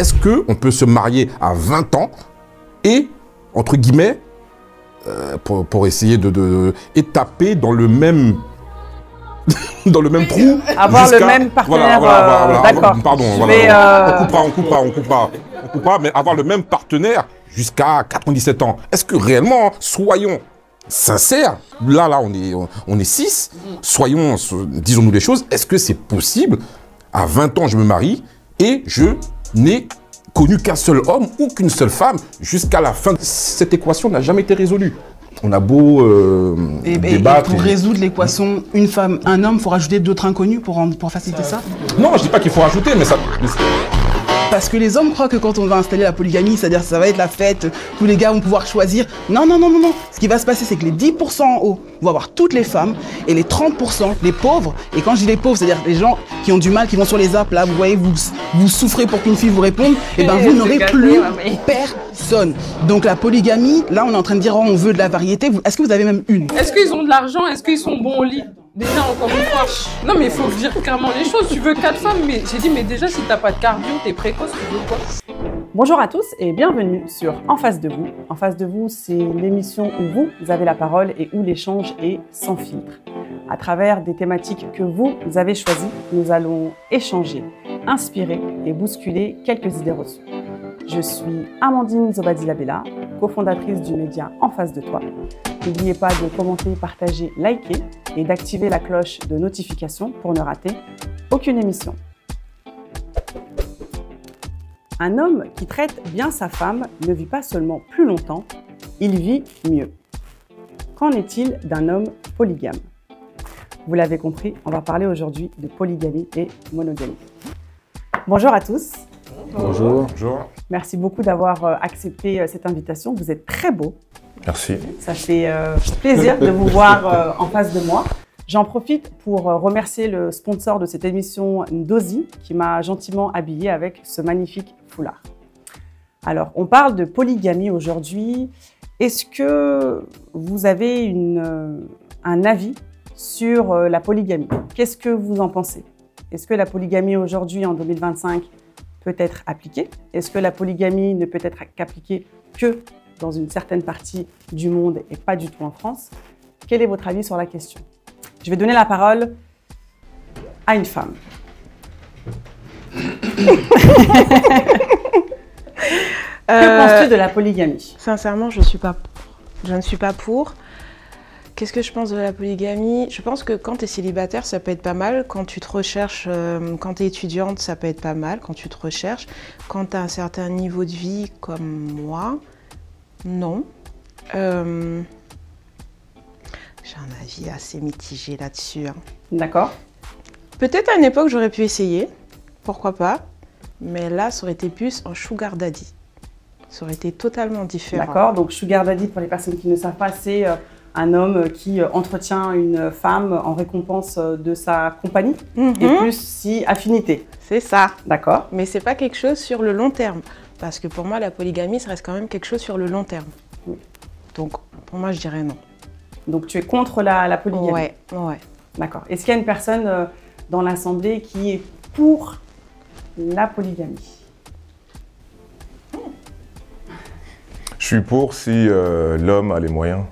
est-ce qu'on peut se marier à 20 ans et, entre guillemets, pour essayer et taper dans le même... dans le même trou. Avoir le même partenaire. D'accord. Pardon, on coupera, mais avoir le même partenaire jusqu'à 97 ans. Est-ce que réellement, soyons sincères, là, on est 6, disons-nous les choses, est-ce que c'est possible, à 20 ans, je me marie et je n'ai connu qu'un seul homme ou qu'une seule femme jusqu'à la fin? Cette équation n'a jamais été résolue. On a beau débattre. Pour résoudre l'équation une femme, un homme, il faut rajouter d'autres inconnus pour faciliter ça? Non, je dis pas qu'il faut rajouter, mais ça... Parce que les hommes croient que quand on va installer la polygamie, c'est-à-dire ça va être la fête, tous les gars vont pouvoir choisir. Non, non, non, non, non. Ce qui va se passer, c'est que les 10% en haut vont avoir toutes les femmes et les 30%, les pauvres. Et quand je dis les pauvres, c'est-à-dire les gens qui ont du mal, qui vont sur les apps, là, vous voyez, vous souffrez pour qu'une fille vous réponde, et ben vous n'aurez plus personne. Donc la polygamie, là, on est en train de dire, oh, on veut de la variété. Est-ce que vous avez même une? Est-ce qu'ils ont de l'argent? Est-ce qu'ils sont bons au lit? Déjà, encore une fois, non mais il faut dire clairement les choses. Tu veux 4 femmes, mais j'ai dit, mais déjà, si t'as pas de cardio, t'es précoce, tu veux quoi? Bonjour à tous et bienvenue sur En face de vous. En face de vous, c'est l'émission où vous avez la parole et où l'échange est sans filtre. À travers des thématiques que vous avez choisies, nous allons échanger, inspirer et bousculer quelques idées reçues. Je suis Amandine Zobadi-Labella, cofondatrice du média En face de toi. N'oubliez pas de commenter, partager, liker et d'activer la cloche de notification pour ne rater aucune émission. Un homme qui traite bien sa femme ne vit pas seulement plus longtemps, il vit mieux. Qu'en est-il d'un homme polygame? Vous l'avez compris, on va parler aujourd'hui de polygamie et monogamie. Bonjour à tous. Bonjour. Bonjour. Merci beaucoup d'avoir accepté cette invitation. Vous êtes très beau. Merci. Ça fait plaisir de vous voir en face de moi. J'en profite pour remercier le sponsor de cette émission, Ndozi, qui m'a gentiment habillée avec ce magnifique foulard. Alors, on parle de polygamie aujourd'hui. Est-ce que vous avez un avis sur la polygamie? Qu'est-ce que vous en pensez? Est-ce que la polygamie aujourd'hui, en 2025, peut être appliquée? Est-ce que la polygamie ne peut être qu'appliquée que dans une certaine partie du monde et pas du tout en France? Quel est votre avis sur la question? Je vais donner la parole à une femme. Que penses-tu de la polygamie? Sincèrement, je ne suis pas pour. Qu'est-ce que je pense de la polygamie? Je pense que quand tu es célibataire, ça peut être pas mal. Quand tu te recherches, quand tu es étudiante, ça peut être pas mal. Quand tu te recherches, quand tu as un certain niveau de vie comme moi, non. J'ai un avis assez mitigé là-dessus. Hein. D'accord. Peut-être à une époque, j'aurais pu essayer. Pourquoi pas? Mais là, ça aurait été plus en sugar daddy. Ça aurait été totalement différent. D'accord. Donc, sugar daddy, pour les personnes qui ne savent pas, c'est un homme qui entretient une femme en récompense de sa compagnie et plus si affinité. C'est ça. D'accord. Mais c'est pas quelque chose sur le long terme. Parce que pour moi, la polygamie, ça reste quand même quelque chose sur le long terme. Donc, pour moi, je dirais non. Donc, tu es contre la polygamie? Ouais, ouais. D'accord. Est-ce qu'il y a une personne dans l'Assemblée qui est pour la polygamie? Je suis pour si l'homme a les moyens,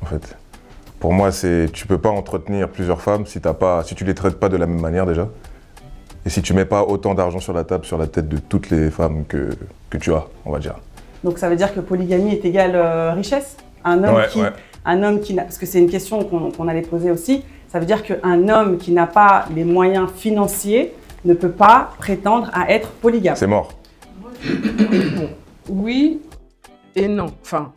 en fait. Pour moi, tu peux pas entretenir plusieurs femmes si tu les traites pas de la même manière déjà. Et si tu mets pas autant d'argent sur la table, sur la tête de toutes les femmes que tu as, on va dire. Donc ça veut dire que polygamie est égale richesse? Un homme qui n'a, parce que c'est une question qu'on allait poser aussi, ça veut dire qu'un homme qui n'a pas les moyens financiers ne peut pas prétendre à être polygame. C'est mort. Bon, oui et non. Enfin,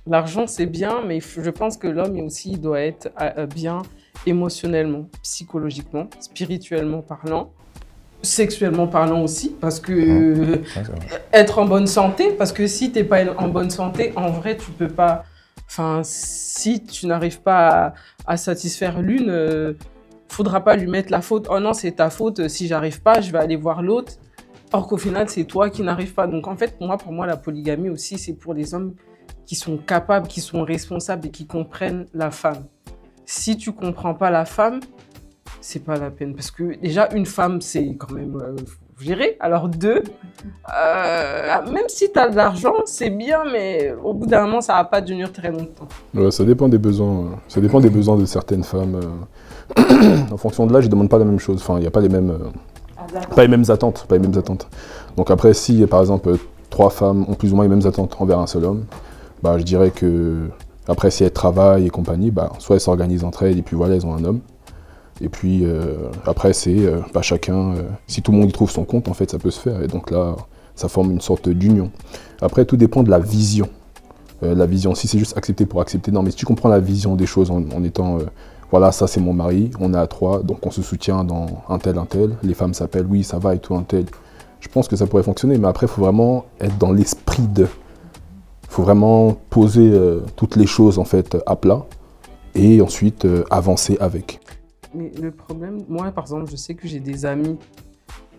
l'argent c'est bien, mais je pense que l'homme aussi doit être bien émotionnellement, psychologiquement, spirituellement parlant. Sexuellement parlant aussi, parce que être en bonne santé, parce que si t'es pas en bonne santé, en vrai, tu peux pas... Enfin, si tu n'arrives pas à satisfaire l'une, faudra pas lui mettre la faute. Oh non, c'est ta faute, si j'arrive pas, je vais aller voir l'autre. Or qu'au final, c'est toi qui n'arrives pas. Donc en fait, pour moi, la polygamie aussi, c'est pour les hommes qui sont capables, qui sont responsables et qui comprennent la femme. Si tu comprends pas la femme, c'est pas la peine. Parce que déjà, une femme, c'est quand même... vous gérez. Alors 2, même si tu as de l'argent, c'est bien, mais au bout d'un moment, ça va pas durer très longtemps. Ouais, ça dépend des besoins. Ça dépend des besoins de certaines femmes. En fonction de l'âge, ils ne demandent pas la même chose. Enfin, il n'y a pas les mêmes, pas les mêmes attentes. Pas les mêmes attentes. Donc après, si par exemple 3 femmes ont plus ou moins les mêmes attentes envers un seul homme, bah, je dirais que après, si elles travaillent et compagnie, bah, soit elles s'organisent entre elles et puis voilà, elles ont un homme. Et puis après, c'est bah, chacun, si tout le monde y trouve son compte, en fait, ça peut se faire. Et donc là, ça forme une sorte d'union. Après, tout dépend de la vision. La vision, si c'est juste accepter pour accepter, non, mais si tu comprends la vision des choses en étant, voilà, ça c'est mon mari, on est à 3, donc on se soutient dans un tel, les femmes s'appellent, oui, ça va et tout, un tel. Je pense que ça pourrait fonctionner, mais après, il faut vraiment être dans l'esprit de... Il faut vraiment poser toutes les choses, en fait, à plat, et ensuite avancer avec. Mais le problème, moi par exemple, je sais que j'ai des amis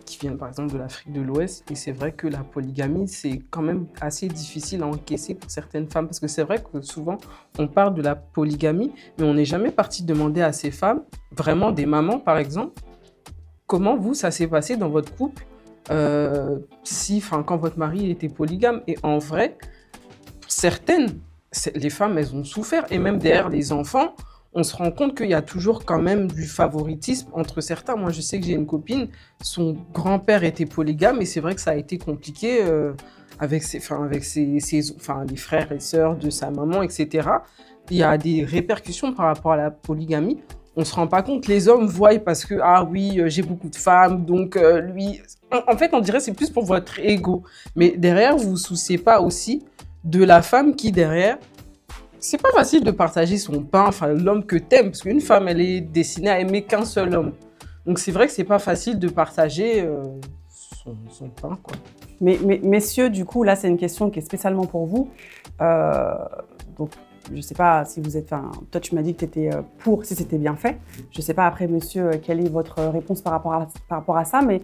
qui viennent par exemple de l'Afrique de l'Ouest et c'est vrai que la polygamie, c'est quand même assez difficile à encaisser pour certaines femmes parce que c'est vrai que souvent on parle de la polygamie, mais on n'est jamais parti demander à ces femmes, vraiment des mamans par exemple, comment vous, ça s'est passé dans votre couple quand votre mari était polygame. Et en vrai, pour certaines, les femmes, elles ont souffert et même derrière les enfants, on se rend compte qu'il y a toujours quand même du favoritisme entre certains. Moi, je sais que j'ai une copine, son grand-père était polygame et c'est vrai que ça a été compliqué avec les frères et sœurs de sa maman, etc. Il y a des répercussions par rapport à la polygamie. On ne se rend pas compte. Les hommes voient parce que, ah oui, j'ai beaucoup de femmes, donc lui... En fait, on dirait que c'est plus pour votre ego. Mais derrière, vous ne vous souciez pas aussi de la femme qui, derrière... C'est pas facile de partager son pain, enfin l'homme que t'aimes, parce qu'une femme, elle est destinée à aimer qu'un seul homme. Donc c'est vrai que c'est pas facile de partager son pain, quoi. Mais messieurs, du coup, là, c'est une question qui est spécialement pour vous. Donc, je sais pas si vous êtes... Toi, tu m'as dit que tu étais pour si c'était bien fait. Je sais pas, après, monsieur, quelle est votre réponse par rapport à ça, mais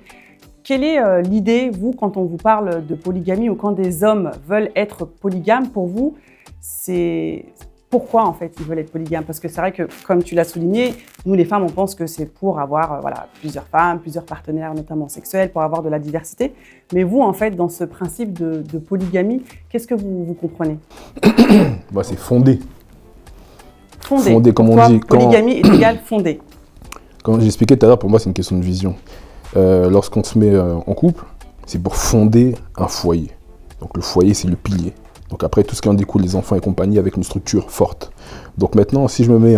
quelle est l'idée, vous, quand on vous parle de polygamie ou quand des hommes veulent être polygames, pour vous, c'est pourquoi en fait ils veulent être polygames? Parce que c'est vrai que, comme tu l'as souligné, nous les femmes, on pense que c'est pour avoir plusieurs femmes, plusieurs partenaires, notamment sexuels, pour avoir de la diversité. Mais vous, en fait, dans ce principe de polygamie, qu'est-ce que vous comprenez? Bah, c'est fondé. Fondé, comme on dit. Polygamie est égale fondé. Comme j'expliquais tout à l'heure, pour moi, c'est une question de vision. Lorsqu'on se met en couple, c'est pour fonder un foyer. Donc le foyer, c'est le pilier. Donc après, tout ce qui en découle, les enfants et compagnie, avec une structure forte. Donc maintenant, si je me mets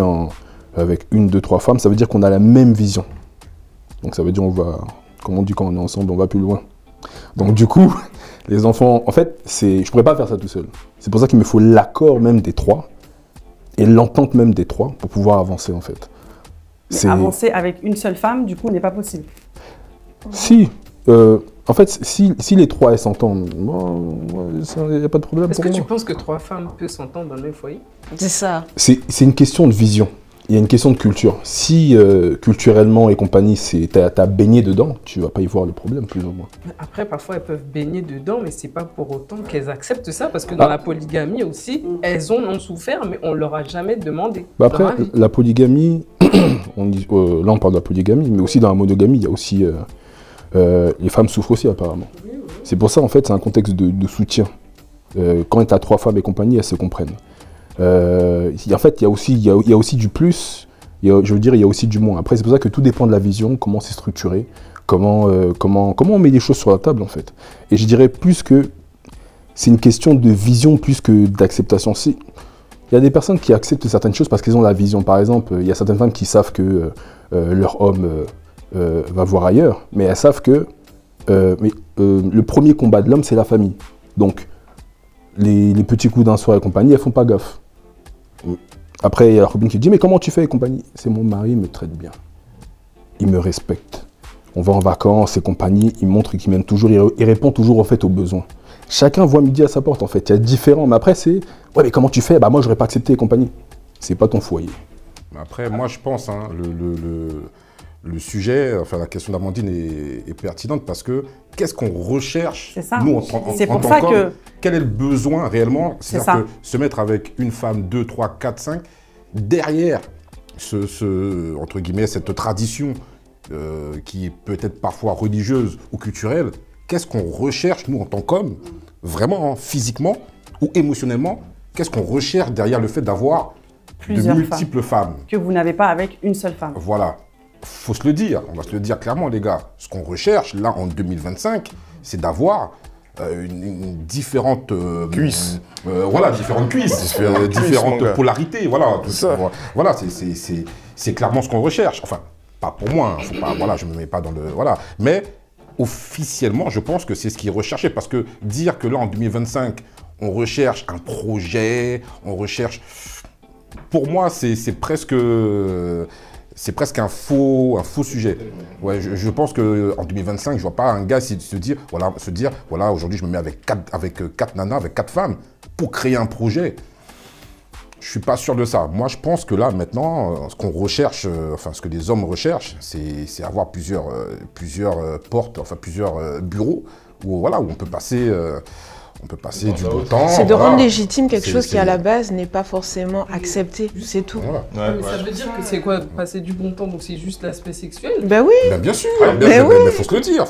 avec 1, 2, 3 femmes, ça veut dire qu'on a la même vision. Donc ça veut dire on va, comme on dit quand on est ensemble, on va plus loin. Donc du coup, les enfants, en fait, je pourrais pas faire ça tout seul. C'est pour ça qu'il me faut l'accord même des 3 et l'entente même des 3 pour pouvoir avancer en fait. Avancer avec une seule femme, du coup, n'est pas possible. Si. En fait, si les 3 elles s'entendent, il n'y a pas de problème. Est-ce que tu penses que 3 femmes peuvent s'entendre dans le même foyer? C'est ça. C'est une question de vision. Il y a une question de culture. Si culturellement et compagnie, t'as baigné dedans, tu vas pas y voir le problème, plus ou moins. Après, parfois, elles peuvent baigner dedans, mais c'est pas pour autant qu'elles acceptent ça, parce que dans la polygamie aussi, elles en ont souffert, mais on leur a jamais demandé. Bah après, la polygamie, là on parle de la polygamie, mais aussi dans la monogamie, il y a aussi... les femmes souffrent aussi apparemment. Oui. C'est pour ça en fait c'est un contexte de soutien. Quand tu as 3 femmes et compagnie, elles se comprennent. En fait il y a aussi du plus, il y a aussi du moins. Après c'est pour ça que tout dépend de la vision, comment c'est structuré, comment on met les choses sur la table en fait. Et je dirais plus que c'est une question de vision plus que d'acceptation. Il y a des personnes qui acceptent certaines choses parce qu'elles ont la vision. Par exemple, il y a certaines femmes qui savent que leur homme va voir ailleurs, mais elles savent que le premier combat de l'homme, c'est la famille. Donc, les petits coups d'un soir et compagnie, elles font pas gaffe. Après, il y a la copine qui dit « Mais comment tu fais et compagnie ?» C'est mon mari, il me traite bien. Il me respecte. On va en vacances et compagnie, il montre qu'il m'aime toujours, il répond toujours en fait aux besoins. Chacun voit midi à sa porte en fait, il y a différents, mais après c'est « Ouais, mais comment tu fais ?» Bah moi, j'aurais pas accepté et compagnie. C'est pas ton foyer. Après, moi, je pense, hein, le sujet, enfin la question d'Amandine est pertinente parce que qu'est-ce qu'on recherche, nous, en tant qu'hommes, quel est le besoin réellement? C'est-à-dire que se mettre avec une femme, 2, 3, 4, 5, derrière entre guillemets, cette tradition qui est peut-être parfois religieuse ou culturelle, qu'est-ce qu'on recherche, nous, en tant qu'hommes, vraiment, hein, physiquement ou émotionnellement, qu'est-ce qu'on recherche derrière le fait d'avoir de multiples femmes que vous n'avez pas avec une seule femme. Voilà. Faut se le dire, on va se le dire clairement, les gars. Ce qu'on recherche, là, en 2025, c'est d'avoir une différente... Cuisse. Voilà, différentes cuisses, différentes polarités, voilà. Voilà, c'est clairement ce qu'on recherche. Enfin, pas pour moi, hein, faut pas, voilà, je me mets pas dans le... Voilà. Mais officiellement, je pense que c'est ce qui est recherché. Parce que dire que là, en 2025, on recherche un projet, on recherche... Pour moi, c'est presque un faux sujet. Ouais, je pense qu'en 2025, je vois pas un gars se dire, voilà, aujourd'hui je me mets avec quatre nanas, avec 4 femmes, pour créer un projet. Je suis pas sûr de ça. Moi, je pense que là, maintenant, ce qu'on recherche, enfin, ce que les hommes recherchent, c'est avoir plusieurs portes, enfin, plusieurs bureaux, où, voilà, où on peut passer... du bon temps. C'est de rendre légitime quelque chose qui, à la base, n'est pas forcément accepté. C'est tout. Voilà. Mais ça veut dire que c'est quoi, passer du bon temps, donc c'est juste l'aspect sexuel? Ben oui. Ben bien sûr. Mais faut se le dire.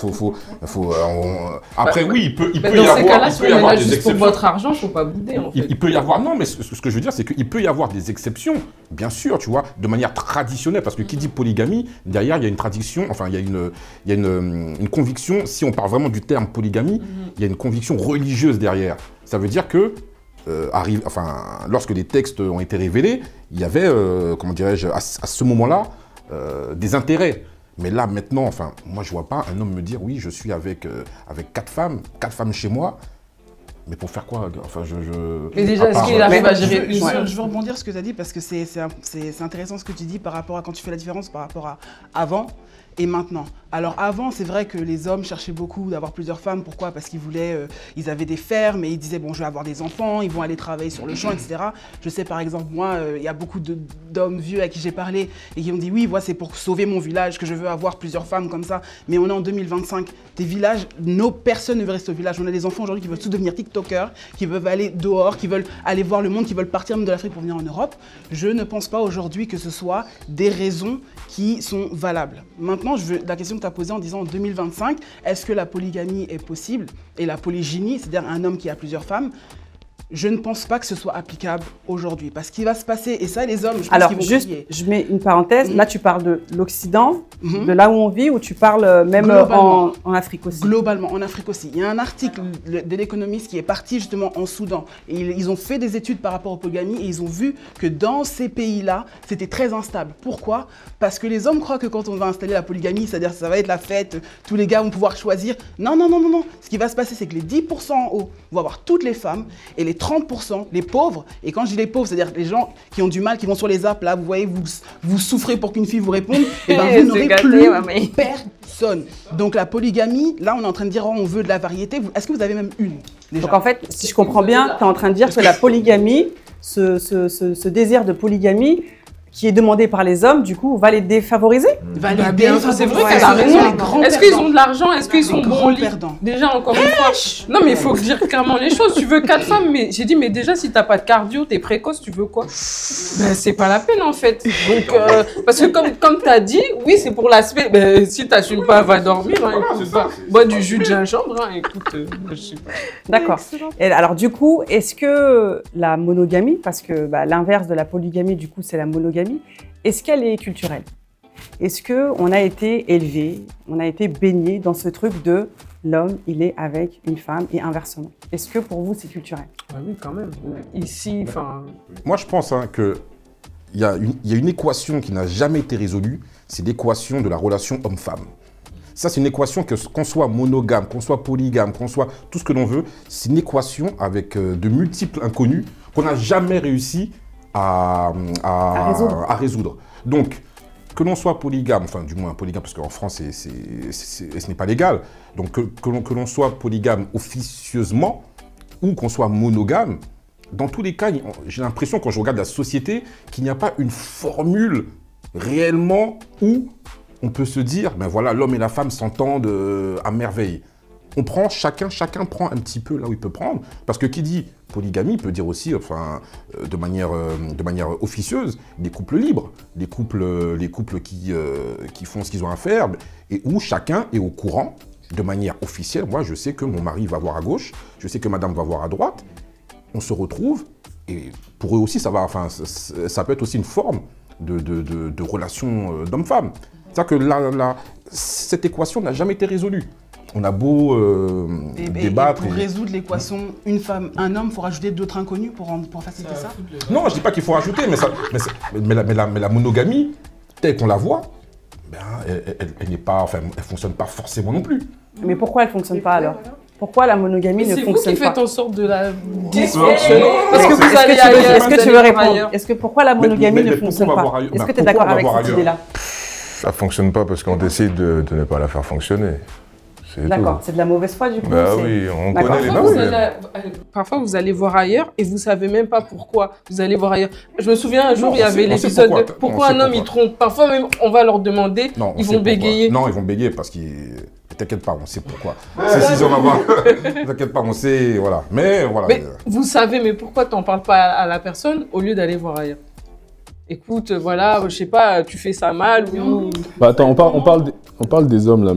Après, oui, il peut y avoir... Dans ces cas-là, si on est là juste pour votre argent, faut pas bouder, en fait. Il peut y avoir... Non, mais ce que je veux dire, c'est qu'il peut y avoir des exceptions, bien sûr, tu vois, de manière traditionnelle. Parce que qui dit polygamie, derrière, il y a une tradition, enfin, il y a une conviction, si on parle vraiment du terme polygamie, il y a une conviction religieuse derrière. Ça veut dire que, lorsque les textes ont été révélés, il y avait, comment dirais-je, à ce moment-là, des intérêts. Mais là, maintenant, enfin, moi, je vois pas un homme me dire, oui, je suis avec 4 femmes chez moi. Mais pour faire quoi? Enfin, Mais déjà, est-ce qu'il arrive à gérer une seule? Je veux rebondir sur ce que tu as dit parce que c'est intéressant ce que tu dis par rapport à quand tu fais la différence par rapport à avant et maintenant. Alors avant, c'est vrai que les hommes cherchaient beaucoup d'avoir plusieurs femmes. Pourquoi? Parce qu'ils voulaient, ils avaient des fermes et ils disaient bon, je vais avoir des enfants, ils vont aller travailler sur le champ, etc. Je sais par exemple moi, il y a beaucoup d'hommes vieux à qui j'ai parlé et qui ont dit oui, moi c'est pour sauver mon village que je veux avoir plusieurs femmes comme ça. Mais on est en 2025, des villages, personne ne veut rester au village. On a des enfants aujourd'hui qui veulent tous devenir TikTokers, qui veulent aller dehors, qui veulent aller voir le monde, qui veulent partir même de l'Afrique pour venir en Europe. Je ne pense pas aujourd'hui que ce soit des raisons qui sont valables. Maintenant, la question que tu as posée en disant en 2025, est-ce que la polygamie est possible? Et la polygynie, c'est-à-dire un homme qui a plusieurs femmes, je ne pense pas que ce soit applicable aujourd'hui. Parce qu'il va se passer, et ça, les hommes, je pense qu'ils vont crier. Je mets une parenthèse. Là, tu parles de l'Occident, de là où on vit, ou tu parles même en Afrique aussi? Globalement, en Afrique aussi. Il y a un article de l'Économiste qui est parti justement en Soudan. Et ils ont fait des études par rapport aux polygamies et ils ont vu que dans ces pays-là, c'était très instable. Pourquoi? Parce que les hommes croient que quand on va installer la polygamie, c'est-à-dire que ça va être la fête, tous les gars vont pouvoir choisir. Non, non, non, non, non. Ce qui va se passer, c'est que les 10% en haut vont avoir toutes les femmes et les 30%, les pauvres, et quand je dis les pauvres, c'est-à-dire les gens qui ont du mal, qui vont sur les apps, là, vous voyez, vous souffrez pour qu'une fille vous réponde, et ben vous n'aurez plus personne. Donc la polygamie, là, on est en train de dire, oh, on veut de la variété. Est-ce que vous avez même une déjà? Donc en fait, si je comprends bien, tu es en train de dire que la polygamie, ce désir de polygamie, qui est demandé par les hommes, du coup, va les défavoriser? C'est vrai qu'elle a raison. Est-ce qu'ils ont de l'argent? Est-ce qu'ils sont gros perdants? Déjà, encore une fois. Non, mais il faut dire clairement les choses. Tu veux 4 femmes, mais j'ai dit, mais déjà, si t'as pas de cardio, t'es précoce, tu veux quoi? Ben, c'est pas la peine, en fait. Donc, parce que comme t'as dit, oui, c'est pour l'aspect. Ben, si t'assumes pas, va dormir. Hein, écoute, bois du jus de gingembre. Hein, écoute, je sais pas. D'accord. Alors, du coup, est-ce que la monogamie, parce que l'inverse de la polygamie, du coup, c'est la monogamie, est-ce qu'elle est culturelle? Est-ce qu'on a été élevé, on a été baigné dans ce truc de l'homme, il est avec une femme et inversement? Est-ce que pour vous, c'est culturel? Oui, quand même. Ici, enfin... Moi, je pense qu'il y a une équation qui n'a jamais été résolue, c'est l'équation de la relation homme-femme. Ça, c'est une équation que, qu'on soit monogame, qu'on soit polygame, qu'on soit tout ce que l'on veut, c'est une équation avec de multiples inconnus qu'on n'a jamais réussi à résoudre. Donc, que l'on soit polygame, enfin du moins polygame, parce qu'en France, ce n'est pas légal, donc que l'on soit polygame officieusement ou qu'on soit monogame, dans tous les cas, j'ai l'impression, quand je regarde la société, qu'il n'y a pas une formule réellement où on peut se dire, ben voilà, l'homme et la femme s'entendent à merveille. On prend, chacun prend un petit peu là où il peut prendre. Parce que qui dit polygamie peut dire aussi, enfin, de manière officieuse, des couples libres, les couples qui font ce qu'ils ont à faire, et où chacun est au courant, de manière officielle. Moi, je sais que mon mari va voir à gauche, je sais que madame va voir à droite. On se retrouve, et pour eux aussi, ça peut être aussi une forme de relation d'homme-femme. C'est-à-dire que cette équation n'a jamais été résolue. On a beau débattre. Pour résoudre l'équation, une femme, un homme, il faut rajouter d'autres inconnus pour faciliter ça. Non, je ne dis pas qu'il faut rajouter, mais la monogamie, telle qu'on la voit, ben, elle n'est pas, enfin, elle fonctionne pas forcément non plus. Mais pourquoi elle ne fonctionne pas alors? Pourquoi la monogamie ne fonctionne pas? C'est vous qui faites en sorte de la dysfonctionner. Parce que vous allez ailleurs. Est-ce que tu veux répondre? Est-ce que pourquoi la monogamie ne fonctionne pas? Est-ce que tu es d'accord avec cette idée-là? Ça fonctionne pas parce qu'on décide de ne pas la faire fonctionner. D'accord, c'est de la mauvaise foi du coup. Bah oui, on connaît les noms. Parfois, vous allez voir ailleurs et vous savez même pas pourquoi vous allez voir ailleurs. Je me souviens un jour, il y avait l'épisode de pourquoi un homme il trompe. Parfois même, on va leur demander, ils vont bégayer. Non, ils vont bégayer parce qu'ils... T'inquiète pas, on sait pourquoi. C'est 6 ans avant. T'inquiète pas, on sait, voilà. Mais voilà. Mais vous savez, mais pourquoi t'en parles pas à la personne au lieu d'aller voir ailleurs? Écoute, voilà, je sais pas, tu fais ça mal ou... Bah attends, on parle des hommes là,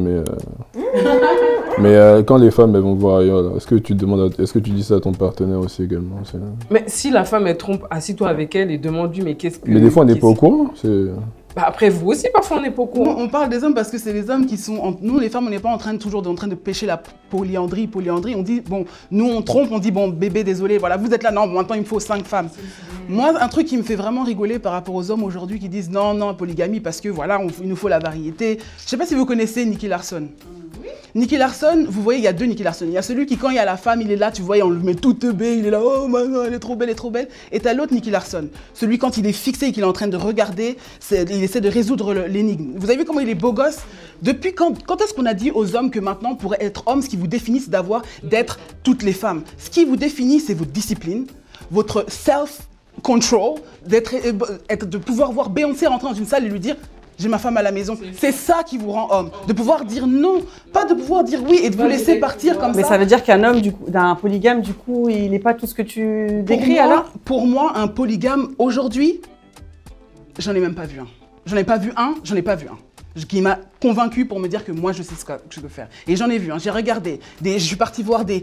mais quand les femmes elles vont voir ailleurs, est-ce que tu dis ça à ton partenaire aussi également? Mais si la femme elle trompe, assis-toi avec elle et demande-lui mais qu'est-ce que... Mais des fois on n'est pas au courant. Bah après vous aussi parfois on n'est pas au courant. On parle des hommes parce que c'est les hommes qui sont... Nous les femmes on n'est pas toujours en train de pêcher la polyandrie. On dit bon, nous on trompe, on dit bon bébé désolé, voilà vous êtes là, non maintenant il me faut 5 femmes. Moi un truc qui me fait vraiment rigoler par rapport aux hommes aujourd'hui qui disent non polygamie parce que voilà il nous faut la variété. Je sais pas si vous connaissez Nicky Larson. Nicky Larson, vous voyez, il y a deux Nicky Larson. Il y a celui qui, quand il y a la femme, il est là, tu vois, on le met toute belle, il est là, oh maman, elle est trop belle, elle est trop belle. Et t'as l'autre Nicky Larson, celui quand il est fixé et qu'il est en train de regarder, il essaie de résoudre l'énigme. Vous avez vu comment il est beau gosse? Depuis quand est-ce qu'on a dit aux hommes que maintenant, pour être homme, ce qui vous définit, c'est d'être toutes les femmes? Ce qui vous définit, c'est votre discipline, votre self-control, de pouvoir voir Beyoncé rentrer dans une salle et lui dire j'ai ma femme à la maison. C'est ça qui vous rend homme. De pouvoir dire non, pas de pouvoir dire oui et de vous laisser partir comme ça. Mais ça veut dire qu'un homme, d'un polygame, du coup, il n'est pas tout ce que tu décris alors? Pour moi, un polygame, aujourd'hui, j'en ai même pas vu un. J'en ai pas vu un. Qui m'a convaincu pour me dire que moi je sais ce que je veux faire. Et j'en ai vu, j'ai regardé, je suis parti voir des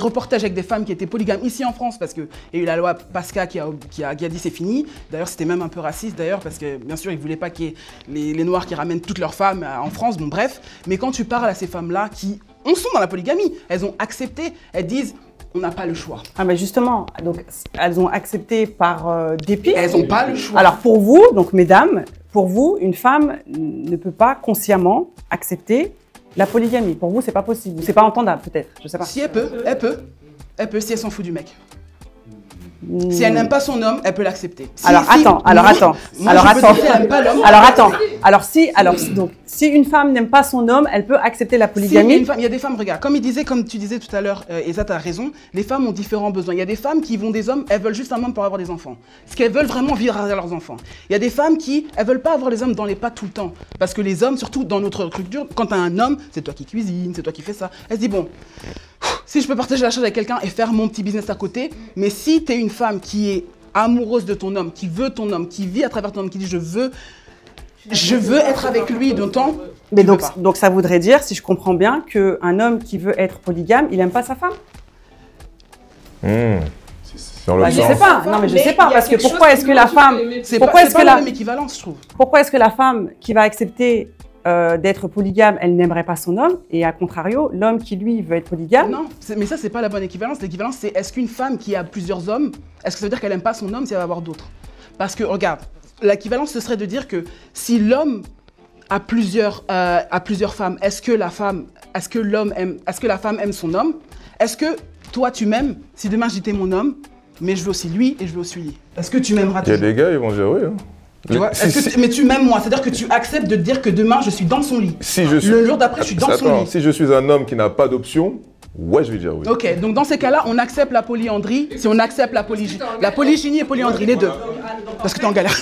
reportages avec des femmes qui étaient polygames ici en France parce qu'il y a eu la loi Pasca qui a dit c'est fini. D'ailleurs c'était même un peu raciste d'ailleurs parce que bien sûr ils ne voulaient pas qu'il y ait les Noirs qui ramènent toutes leurs femmes en France, bon bref. Mais quand tu parles à ces femmes-là qui sont dans la polygamie, elles ont accepté, elles disent on n'a pas le choix. Ah mais justement, donc elles ont accepté par dépit. Elles n'ont pas le choix. Alors pour vous, donc mesdames, pour vous, une femme ne peut pas consciemment accepter la polygamie. Pour vous, c'est pas possible. C'est pas entendable peut-être. Je sais pas. Si elle peut si elle s'en fout du mec. Si elle n'aime pas son homme, elle peut l'accepter. Alors attends. Donc si une femme n'aime pas son homme, elle peut accepter la polygamie. Il y a des femmes, regarde, comme tu disais tout à l'heure, Eza, tu as raison, les femmes ont différents besoins. Il y a des femmes qui vont des hommes, elles veulent juste un homme pour avoir des enfants. Parce qu'elles veulent vraiment vivre avec leurs enfants. Il y a des femmes qui, elles veulent pas avoir les hommes dans les pattes tout le temps. Parce que les hommes, surtout dans notre culture, quand tu as un homme, c'est toi qui cuisines, c'est toi qui fais ça. Elle se dit bon, si je peux partager la charge avec quelqu'un et faire mon petit business à côté, mais si tu es une femme qui est amoureuse de ton homme, qui veut ton homme, qui vit à travers ton homme, qui dit je veux être avec lui d'autant. Mais donc ça voudrait dire, si je comprends bien, qu'un homme qui veut être polygame, il n'aime pas sa femme? Je sais pas. Non mais je sais pas parce que pourquoi est-ce que la femme, pourquoi est-ce que la même équivalence, je trouve. Pourquoi est-ce que la femme qui va accepter d'être polygame, elle n'aimerait pas son homme, et à contrario, l'homme qui lui veut être polygame. Non, mais ça c'est pas la bonne équivalence. L'équivalence c'est est-ce qu'une femme qui a plusieurs hommes, est-ce que ça veut dire qu'elle n'aime pas son homme si elle va avoir d'autres? Parce que regarde, l'équivalence ce serait de dire que si l'homme a plusieurs femmes, est-ce que la femme aime son homme? Est-ce que toi tu m'aimes si demain j'étais mon homme, mais je veux aussi lui et je veux aussi lui? Est-ce que tu m'aimeras? Il y a des gars ils vont dire oui. Hein. Tu vois, mais tu m'aimes moi, c'est-à-dire que tu acceptes de dire que demain je suis dans son lit. Le jour d'après je suis dans son lit. Si je suis un homme qui n'a pas d'option, ouais je vais dire oui. Ok, donc dans ces cas-là, on accepte la polyandrie, si on accepte la polygynie et polyandrie, les deux. Parce que t'es en galère.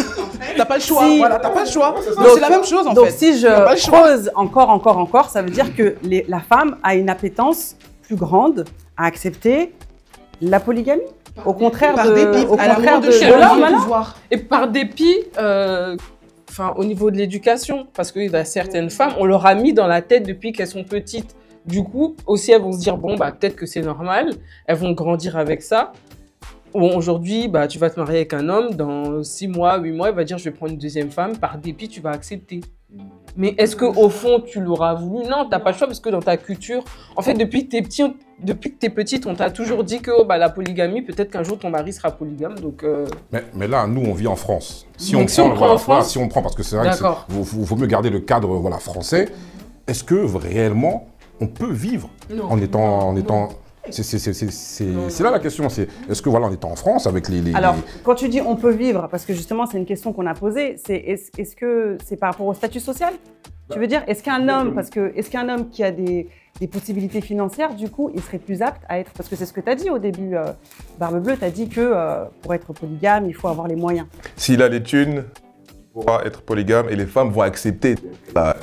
T'as pas le choix, Si- voilà, t'as pas le choix. Donc Donc- c'est la même chose en Donc fait. si je T'as pas le choix. creuse encore, ça veut dire que la femme a une appétence plus grande à accepter la polygamie. Au contraire Par de, dépit, au à la contraire moindre de chose, l'homme, le alors. pouvoir. Et par dépit, enfin, au niveau de l'éducation, parce qu'il y a certaines femmes, on leur a mis dans la tête depuis qu'elles sont petites. Du coup, aussi, elles vont se dire, bon, bah, peut-être que c'est normal. Elles vont grandir avec ça. Bon, aujourd'hui, bah, tu vas te marier avec un homme. Dans 6 mois, 8 mois, il va dire, je vais prendre une deuxième femme. Par dépit, tu vas accepter. Mais est-ce qu'au fond, tu l'auras voulu? Non, tu n'as pas le choix parce que dans ta culture, en fait, depuis que tu es petite, on t'a toujours dit que oh, bah, la polygamie, peut-être qu'un jour, ton mari sera polygame. Donc, Mais là, nous, on vit en France. Donc, si on prend en France- si on prend, parce que c'est vrai que D'accord. vaut mieux garder le cadre voilà, français. Est-ce que réellement, on peut vivre Non. en étant... C'est là la question. Est-ce que voilà, en étant en France avec les... Alors, quand tu dis on peut vivre, parce que justement c'est une question qu'on a posée, c'est est-ce que c'est par rapport au statut social? Tu veux dire, est-ce qu'un homme, est-ce qu'un homme qui a des possibilités financières, du coup, il serait plus apte à être, parce que c'est ce que tu as dit au début, Barbe Bleue, tu as dit que pour être polygame, il faut avoir les moyens. S'il a les thunes, il pourra être polygame et les femmes vont accepter.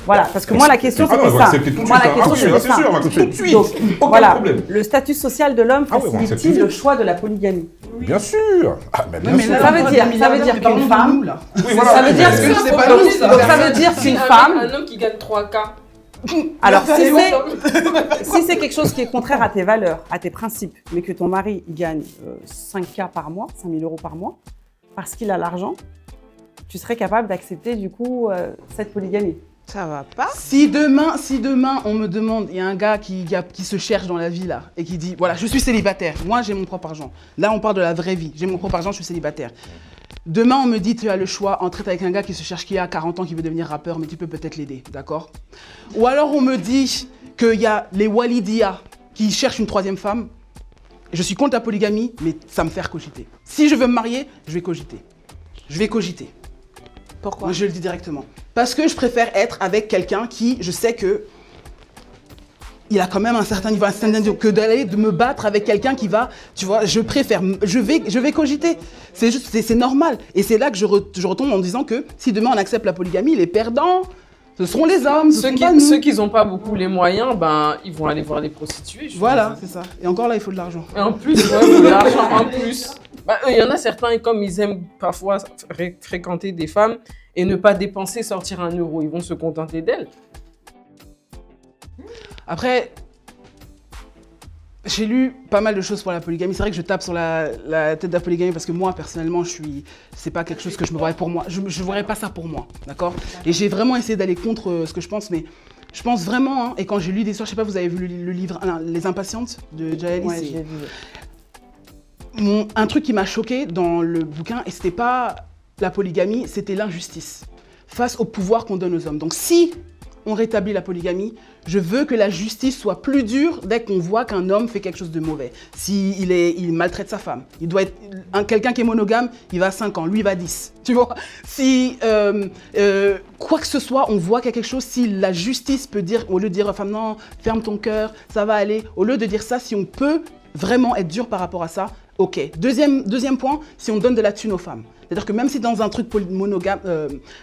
Voilà, parce que moi la question Ah non, c'était on va ça. accepter tout de Moi suite, la hein. question Ah oui, c'était là, c'est ça. sûr, on va accepter tout de suite. Donc, Aucun voilà, problème. le statut social de l'homme Ah oui, on accepte facilite-t-il tout de le suite. choix de la polygamie? Bien sûr. Ah, mais bien Mais sûr. là, Ça veut on parle dire- d'un ça milliard veut dire mais qu'une parlons de femme- nous, là. Oui, voilà, Ça veut dire mais- que c'est pas donc, nous, ça. donc ça veut dire qu'une femme. Un homme qui gagne 3K. Alors, si Et c'est quelque chose qui est contraire à tes valeurs, à tes principes, mais que ton mari il gagne 5K par mois, 5 000 € par mois, parce qu'il a l'argent, tu serais capable d'accepter du coup cette polygamie. Ça va pas. Si demain on me demande, il y a un gars qui se cherche dans la vie là et qui dit voilà je suis célibataire, moi j'ai mon propre argent. Là on parle de la vraie vie, j'ai mon propre argent, je suis célibataire. Demain on me dit tu as le choix entre être avec un gars qui se cherche, qui a 40 ans, qui veut devenir rappeur, mais tu peux peut-être l'aider, d'accord? Ou alors on me dit qu'il y a les Walidia qui cherchent une troisième femme. Je suis contre la polygamie, mais ça me fait cogiter. Si je veux me marier, je vais cogiter. Je vais cogiter. Pourquoi? Moi, je le dis directement. Parce que je préfère être avec quelqu'un qui, je sais que il a quand même un certain niveau, que d'aller de me battre avec quelqu'un qui va, tu vois, je préfère, je vais cogiter. C'est juste, c'est normal. Et c'est là que je retombe en disant que si demain on accepte la polygamie, les perdants, ce seront les hommes, ce Ceux seront pas nous. qui n'ont pas beaucoup les moyens, ben, ils vont aller voir les prostituées. je Voilà, pense. c'est ça. Et encore là, il faut de l'argent. Et en plus, ouais, faut de l'argent en plus. Bah, il y en a certains, et comme ils aiment parfois fréquenter des femmes et ne pas dépenser, sortir 1 euro, ils vont se contenter d'elles. Après, j'ai lu pas mal de choses pour la polygamie. C'est vrai que je tape sur la tête de la polygamie parce que moi, personnellement, c'est pas quelque chose que je me voudrais pour moi. Je ne voudrais pas ça pour moi, d'accord? Et j'ai vraiment essayé d'aller contre ce que je pense, mais je pense vraiment, hein, et quand j'ai lu des histoires, je sais pas, vous avez vu le livre Les Impatientes de Jaël, Ouais, c'est- je l'ai vu. un truc qui m'a choqué dans le bouquin, et c'était pas la polygamie, c'était l'injustice face au pouvoir qu'on donne aux hommes. Donc si on rétablit la polygamie, je veux que la justice soit plus dure dès qu'on voit qu'un homme fait quelque chose de mauvais. S'il il maltraite sa femme, il doit être quelqu'un qui est monogame, il va à 5 ans, lui il va à 10. Tu vois? Si quoi que ce soit, on voit qu'il y a quelque chose, si la justice peut dire, au lieu de dire aux femmes non, ferme ton cœur, ça va aller, au lieu de dire ça, si on peut vraiment être dur par rapport à ça, ok. Deuxième point, si on donne de la thune aux femmes. C'est-à-dire que même si dans un truc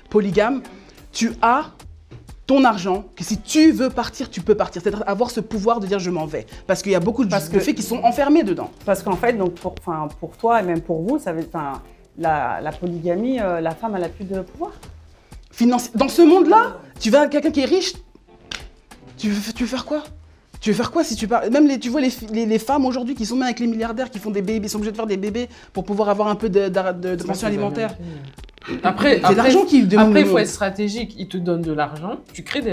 polygame, tu as ton argent, que si tu veux partir, tu peux partir. C'est-à-dire avoir ce pouvoir de dire je m'en vais. Parce qu'il y a beaucoup de filles qui sont enfermées dedans. Parce qu'en fait, donc pour toi et même pour vous, ça veut, la polygamie, la femme elle a plus de pouvoir. Dans ce monde-là, tu vas à quelqu'un qui est riche, tu veux faire quoi? Tu veux faire quoi si tu parles? Même tu vois les femmes aujourd'hui qui sont même avec les milliardaires, qui font des bébés, ils sont obligés de faire des bébés pour pouvoir avoir un peu de pension alimentaire. Après, C'est l'argent qui demande. Après, il faut être stratégique. Ils te donnent de l'argent, tu crées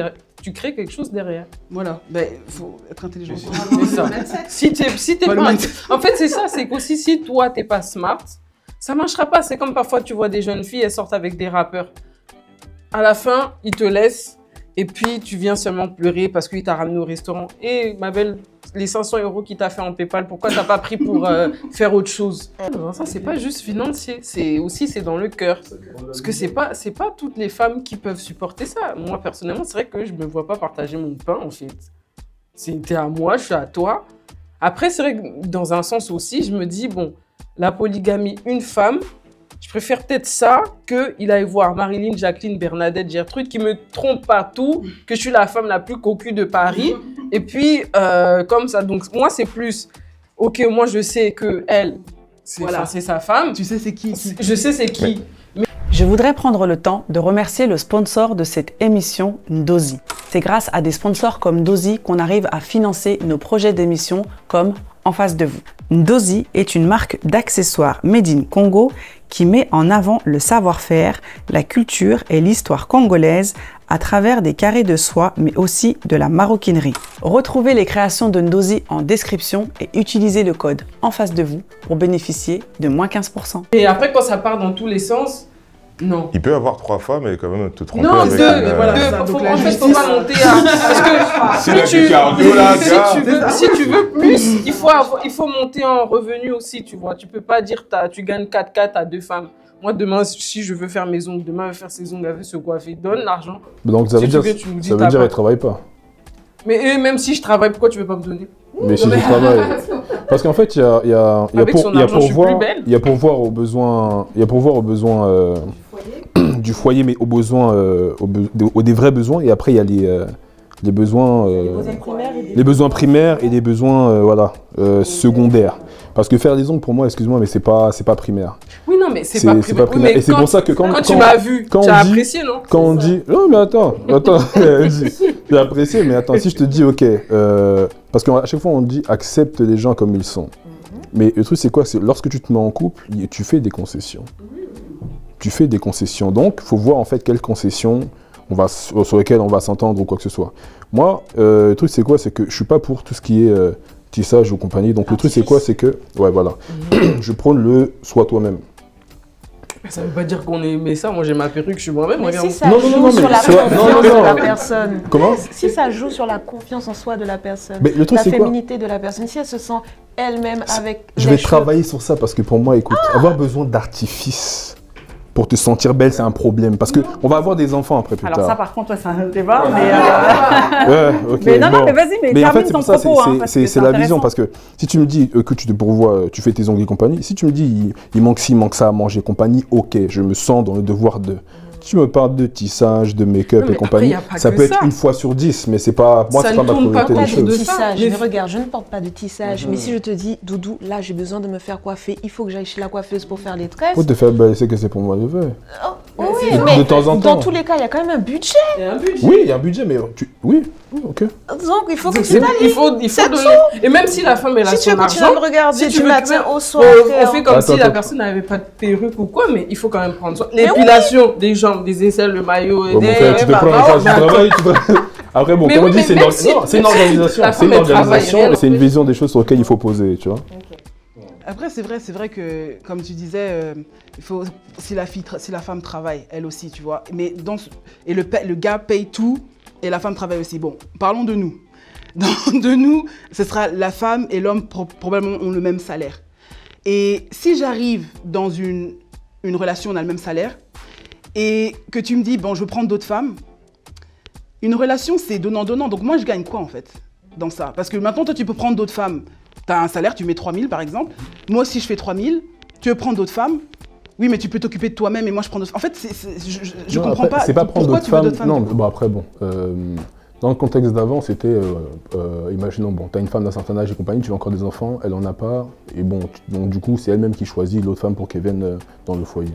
quelque chose derrière. Voilà, il faut être intelligent. C'est ça. Si t'es Pas le pas... mindset. En fait, c'est ça, c'est qu'aussi si toi, t'es pas smart, ça marchera pas. C'est comme parfois, tu vois des jeunes filles, elles sortent avec des rappeurs. À la fin, ils te laissent et puis tu viens seulement pleurer parce qu'il t'a ramené au restaurant. Et ma belle, les 500 € qu'il t'a fait en PayPal, pourquoi t'as pas pris pour faire autre chose? Non, ça, c'est pas juste financier, c'est dans le cœur. Parce que c'est pas toutes les femmes qui peuvent supporter ça. Moi, personnellement, c'est vrai que je me vois pas partager mon pain, en fait. T'es à moi, je suis à toi. Après, c'est vrai que dans un sens aussi, je me dis, bon, la polygamie, une femme, Je préfère peut-être ça qu'il aille voir Marilyn, Jacqueline, Bernadette, Gertrude, qui me trompent partout, que je suis la femme la plus cocu de Paris. Et puis, comme ça, donc moi, c'est plus, ok, moi, je sais que elle, c'est sa femme. Tu sais c'est qui. Je sais c'est qui. Je voudrais prendre le temps de remercier le sponsor de cette émission, Ndozi. C'est grâce à des sponsors comme Ndozi qu'on arrive à financer nos projets d'émission comme En face de vous. Ndozi est une marque d'accessoires made in Congo qui met en avant le savoir-faire, la culture et l'histoire congolaise à travers des carrés de soie mais aussi de la maroquinerie. Retrouvez les créations de Ndozi en description et utilisez le code En face de vous pour bénéficier de moins 15%. Et après, quand ça part dans tous les sens, non. Il peut avoir 3 femmes et quand même te tromper Non, avec deux, une, voilà, ça. faut, Donc la en fait, faut justice- pas monter à... Parce que C'est la du cardio, là, gars. si tu veux plus, il faut monter en revenu aussi, tu vois. Tu peux pas dire tu gagnes 4K, t'as 2 femmes. Moi, demain, si je veux faire mes ongles, demain, elle veut faire ses ongles, elle veut se coiffer, donne l'argent. Donc ça veut Si dire, tu veux, tu nous dis ça veut t'as dire pas. elle travaille pas. Mais même si je travaille, pourquoi tu veux pas me donner? Mais si je travaille. Parce qu'en fait, il y a Avec son argent, je suis plus belle. il y a pourvoir aux besoins du foyer, mais aux besoins, aux des vrais besoins. Et après, il y a les besoins, les besoins primaires et les besoins secondaires. Parce que faire des ongles, pour moi, excuse-moi, mais c'est pas primaire. Oui, non, mais c'est pas primaire. pas primaire. Oui, mais Et c'est pour ça que quand tu m'as vu, tu as apprécié, non? Quand on dit... Non, mais attends. J'ai apprécié, mais attends, si je te dis, ok, parce qu'à chaque fois, on dit accepte les gens comme ils sont. Mais le truc, c'est quoi? C'est lorsque tu te mets en couple, tu fais des concessions. Tu fais des concessions. Donc, il faut voir, en fait, quelles concessions sur lesquelles on va s'entendre ou quoi que ce soit. Moi, le truc, c'est quoi? C'est que je suis pas pour tout ce qui est tissage ou compagnie. Donc, le truc, c'est quoi? C'est que... Ouais, voilà. Je prône le sois toi-même. Ça veut pas dire qu'on est... Mais ça, moi, j'ai ma perruque, je suis moi-même. Mais Regarde. si ça Non, joue non, non, sur mais la c'est vrai. confiance Non, non, de non. la personne. Comment? Si ça joue sur la confiance en soi de la personne, Mais le truc, la c'est quoi? féminité de la personne, si elle se sent elle-même avec Je les vais cheveux- travailler sur ça parce que pour moi, écoute, avoir besoin d'artifice pour te sentir belle, c'est un problème. Parce qu'on va avoir des enfants après plus Alors tard. ça, par contre, ouais, c'est un autre débat. Mais, Ouais, ok. mais non, non, bon. mais vas-y, mais Mais en termine fait, c'est ton pour ça, propos. hein, parce que c'est la vision. intéressant. Parce que si tu me dis que tu te pourvois, tu fais tes ongles et compagnie, si tu me dis il manque ci, il manque ça à manger et compagnie, ok, je me sens dans le devoir de. Si tu me parles de tissage, de make-up Non, mais et compagnie, après, y a pas ça que peut être ça. une fois sur 10, mais c'est pas. Moi, Ça c'est ne pas ma tourne pas priorité Pas des de autour choses. de ça. tissage, Mais- mais regarde, je ne porte pas de tissage. Mais si je te dis, Doudou, là j'ai besoin de me faire coiffer, il faut que j'aille chez la coiffeuse pour faire les tresses. Pour te faire belle, c'est que c'est pour moi de faire. Oui, De mais temps en temps. dans tous les cas, il y a quand même un budget. Il y a un budget. Oui, il y a un budget, mais oui, ok. Donc il faut que Donc, tu t'alignes. il faut C'est donner. tout. Et même si la femme, elle a Si tu son veux continuer à argent, me regarder si tu du veux matin que- au soir, on fait comme si Attends, la attends. personne n'avait pas de perruque ou quoi, mais il faut quand même prendre soin. L'épilation des jambes, des aisselles, le maillot, Bon, mon frère, tu te prends en charge du travail, Après, bon, Mais comme on oui, dit, mais c'est même non, si- c'est une même si organisation, la c'est une femme, elle travaille organisation, réellement. et c'est une vision des choses sur lesquelles il faut poser, tu vois. Après, c'est vrai que, comme tu disais, il faut, si la femme travaille, elle aussi, tu vois. Mais et le gars paye tout et la femme travaille aussi. Bon, parlons de nous. De nous, ce sera la femme et l'homme probablement ont le même salaire. Et si j'arrive dans une relation, on a le même salaire, et que tu me dis, bon, je veux prendre d'autres femmes, une relation, c'est donnant-donnant. Donc moi, je gagne quoi, en fait, dans ça? Parce que maintenant, toi, tu peux prendre d'autres femmes. Tu as un salaire, tu mets 3 000, par exemple. Moi aussi, je fais 3 000. Tu veux prendre d'autres femmes? Oui, mais tu peux t'occuper de toi-même et moi, je prends d'autres femmes. En fait, je Non, comprends après, pas. C'est pas prendre pourquoi d'autres tu veux femmes. d'autres femmes. Non, du coup. bon, après, bon. Dans le contexte d'avant, c'était, imaginons, bon, tu as une femme d'un certain âge et compagnie, tu veux encore des enfants, elle en a pas, et bon, donc du coup, c'est elle-même qui choisit l'autre femme pour qu'elle vienne dans le foyer.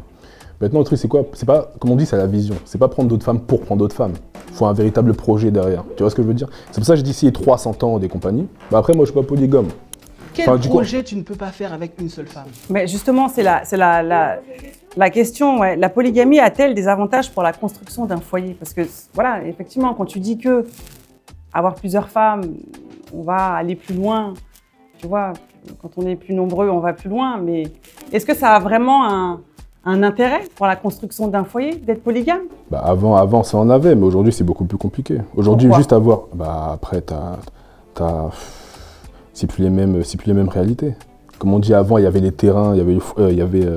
Maintenant, le truc, c'est quoi? C'est pas, comme on dit, c'est la vision. C'est pas prendre d'autres femmes pour prendre d'autres femmes. Il faut un véritable projet derrière. Tu vois ce que je veux dire? C'est pour ça que je dis, si 300 ans des compagnies, bah après, moi, je suis pas polygame. Quel Enfin, du coup- projet tu ne peux pas faire avec une seule femme? Mais justement, c'est la question, ouais. La polygamie a-t-elle des avantages pour la construction d'un foyer? Parce que, voilà, effectivement, quand tu dis que avoir plusieurs femmes, on va aller plus loin, tu vois, quand on est plus nombreux, on va plus loin, mais est-ce que ça a vraiment un intérêt pour la construction d'un foyer d'être polygame? Bah avant, ça en avait, mais aujourd'hui, c'est beaucoup plus compliqué. Aujourd'hui, Pourquoi? juste avoir... Bah après, c'est plus les mêmes réalités. Comme on dit avant, il y avait les terrains, il y avait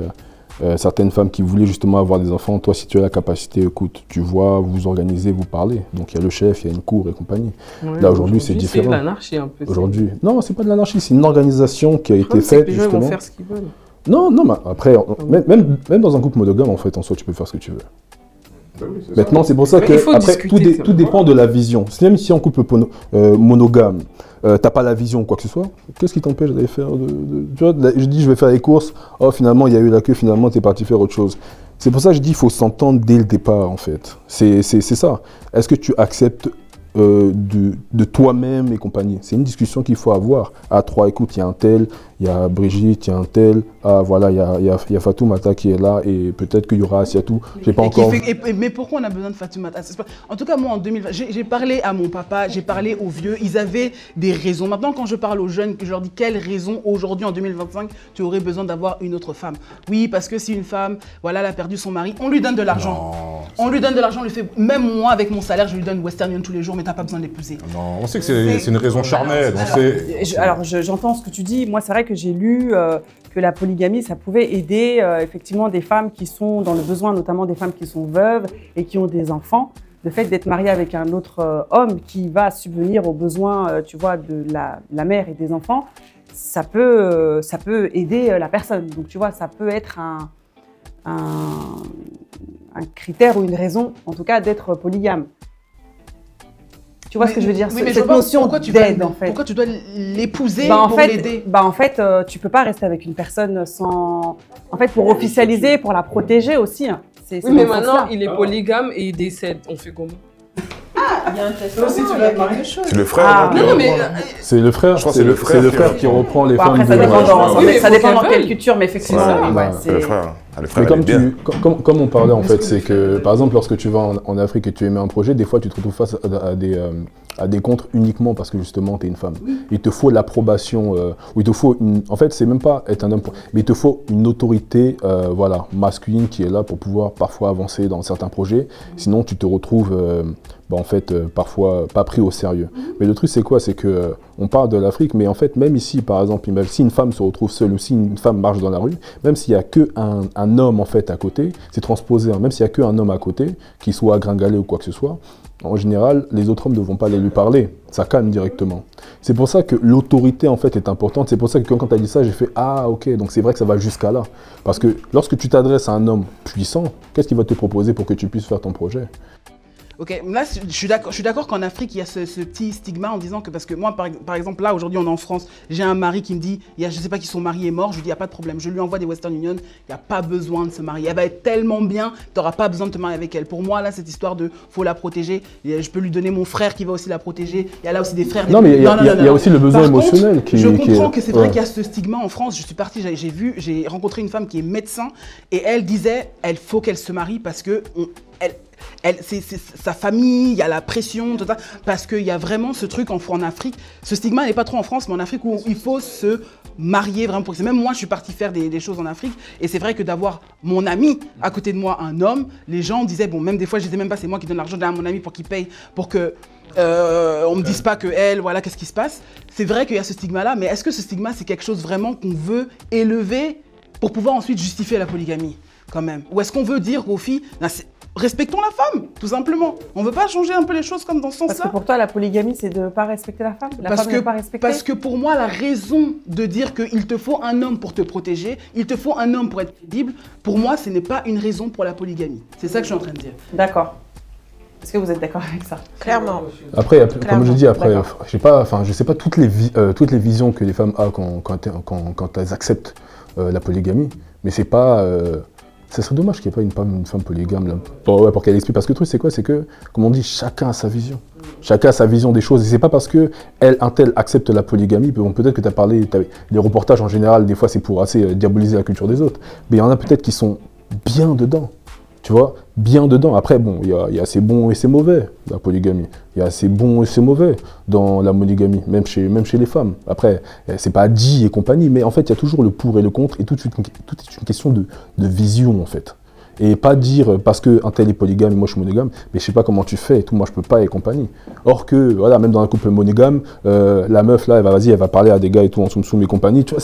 certaines femmes qui voulaient justement avoir des enfants. Toi, si tu as la capacité, écoute, tu vois, vous vous organisez, vous parlez. Donc il y a le chef, il y a une cour et compagnie. Ouais, Là, aujourd'hui, c'est différent. C'est l'anarchie un peu. Aujourd'hui, non, c'est pas de l'anarchie, c'est une organisation qui a été C'est que faite les gens ils vont justement. faire ce qu'ils veulent. Non, non, mais après, même dans un couple monogame, en fait, en soi, tu peux faire ce que tu veux. Maintenant, c'est pour ça que après, tout dépend de la vision. Même si en couple monogame, t'as pas la vision ou quoi que ce soit, qu'est-ce qui t'empêche d'aller faire tu vois, je dis, je vais faire les courses, oh, finalement, il y a eu la queue, finalement, t'es parti faire autre chose. C'est pour ça que je dis, il faut s'entendre dès le départ, en fait. C'est ça. Est-ce que tu acceptes de toi-même et compagnie? C'est une discussion qu'il faut avoir. Ah, 3, écoute, il y a un tel, il y a Brigitte, il y a un tel, ah voilà, il y a Fatoumata qui est là et peut-être qu'il y aura Asiatou. J'ai pas encore... Mais pourquoi on a besoin de Fatoumata? En tout cas, moi en 2020, j'ai parlé à mon papa, j'ai parlé aux vieux, ils avaient des raisons. Maintenant, quand je parle aux jeunes, je leur dis quelles raisons aujourd'hui en 2025 tu aurais besoin d'avoir une autre femme? Oui, parce que si une femme, voilà, elle a perdu son mari, on lui donne de l'argent. On lui donne de l'argent, on lui fait, même moi avec mon salaire, je lui donne Western Union tous les jours, mais t'as pas besoin de l'épouser. Non, on sait que c'est une raison charnelle. Alors, j'entends ce que tu dis. Moi, c'est vrai que j'ai lu que la polygamie, ça pouvait aider effectivement des femmes qui sont dans le besoin, notamment des femmes qui sont veuves et qui ont des enfants. Le fait d'être mariée avec un autre homme qui va subvenir aux besoins, tu vois, de la mère et des enfants, ça peut aider la personne. Donc, tu vois, ça peut être un critère ou une raison, en tout cas, d'être polygame. Tu vois ce que je veux dire? Oui, cette notion d'aide, en fait. Pourquoi tu dois l'épouser pour l'aider? En fait, tu peux pas rester avec une personne sans... En fait, pour officialiser, pour la protéger aussi. Hein. Oui, mais maintenant, il est polygame et il décède. On fait comment? Il y a un testament, c'est le frère. C'est le frère. Je crois que c'est le frère qui reprend les femmes. Après, ça dépend dans quelle culture, mais effectivement, c'est le frère. Mais comme on parlait en fait, c'est que par exemple lorsque tu vas en Afrique et tu émets un projet, des fois tu te retrouves face à des contres uniquement parce que justement tu es une femme. Il te faut l'approbation, ou il te faut en fait c'est même pas être un homme, mais il te faut une autorité voilà, masculine qui est là pour pouvoir parfois avancer dans certains projets. Sinon tu te retrouves en fait parfois pas pris au sérieux. Mais le truc c'est quoi? C'est que on parle de l'Afrique, mais en fait même ici par exemple, si une femme se retrouve seule ou si une femme marche dans la rue, même s'il y a que un homme en fait à côté, c'est transposé, hein, même s'il y a que un homme à côté, qu'il soit gringalé ou quoi que ce soit, en général, les autres hommes ne vont pas aller lui parler, ça calme directement. C'est pour ça que l'autorité en fait est importante, c'est pour ça que quand tu as dit ça, j'ai fait « Ah ok, donc c'est vrai que ça va jusqu'à là ». Parce que lorsque tu t'adresses à un homme puissant, qu'est-ce qu'il va te proposer pour que tu puisses faire ton projet? Ok, là je suis d'accord qu'en Afrique il y a ce petit stigma en disant que, parce que moi par exemple là aujourd'hui on est en France, j'ai un mari qui me dit, je sais pas qui son mari est mort, je lui dis il n'y a pas de problème, je lui envoie des Western Union, il n'y a pas besoin de se marier, elle va être tellement bien, tu n'auras pas besoin de te marier avec elle. Pour moi là cette histoire de faut la protéger, je peux lui donner mon frère qui va aussi la protéger, il y a là aussi des frères. Non mais il y a aussi le besoin émotionnel qui... Je comprends que c'est vrai qu'il y a ce stigma en France, je suis partie, j'ai rencontré une femme qui est médecin et elle disait il faut qu'elle se marie parce que c'est sa famille, il y a la pression, tout ça, parce qu'il y a vraiment ce truc en Afrique. Ce stigma n'est pas trop en France, mais en Afrique où il faut se marier vraiment pour que même moi je suis partie faire des choses en Afrique et c'est vrai que d'avoir mon ami à côté de moi, un homme, les gens disaient bon, même des fois je disais même pas c'est moi qui donne l'argent à mon ami pour qu'il paye pour que on me dise pas que elle, voilà, qu'est-ce qui se passe. C'est vrai qu'il y a ce stigma là, mais est-ce que ce stigma c'est quelque chose vraiment qu'on veut élever pour pouvoir ensuite justifier la polygamie quand même? Ou est-ce qu'on veut dire aux filles respectons la femme, tout simplement. On ne veut pas changer un peu les choses comme dans ce sens-là. Parce que pour toi, la polygamie, c'est de ne pas respecter la femme? La femme n'est pas respectée? Parce que pour moi, la raison de dire qu'il te faut un homme pour te protéger, il te faut un homme pour être crédible, pour moi, ce n'est pas une raison pour la polygamie. C'est ça que je suis en train de dire. D'accord. Est-ce que vous êtes d'accord avec ça? Clairement. Après, comme je dis, après, je sais pas toutes les visions que les femmes ont quand elles acceptent la polygamie, mais c'est pas... ça serait dommage qu'il n'y ait pas une femme polygame là, pour qu'elle explique. Parce que le truc c'est quoi? C'est que, comme on dit, chacun a sa vision. Chacun a sa vision des choses. Et c'est pas parce que un tel accepte la polygamie, peut-être que tu as parlé, les reportages en général, des fois c'est pour assez diaboliser la culture des autres. Mais il y en a peut-être qui sont bien dedans. Tu vois, bien dedans. Après, bon, il y a assez bon et c'est mauvais, la polygamie. Il y a assez bon et c'est mauvais dans la monogamie, même chez les femmes. Après, c'est pas dit et compagnie, mais en fait, il y a toujours le pour et le contre, et tout est une question de vision, en fait. Et pas dire, parce qu'un tel est polygame et moi je suis monogame, mais je sais pas comment tu fais et tout, moi je peux pas et compagnie. Or que, voilà, même dans un couple monogame, la meuf là, elle va parler à des gars et tout en soum et compagnie, tu vois,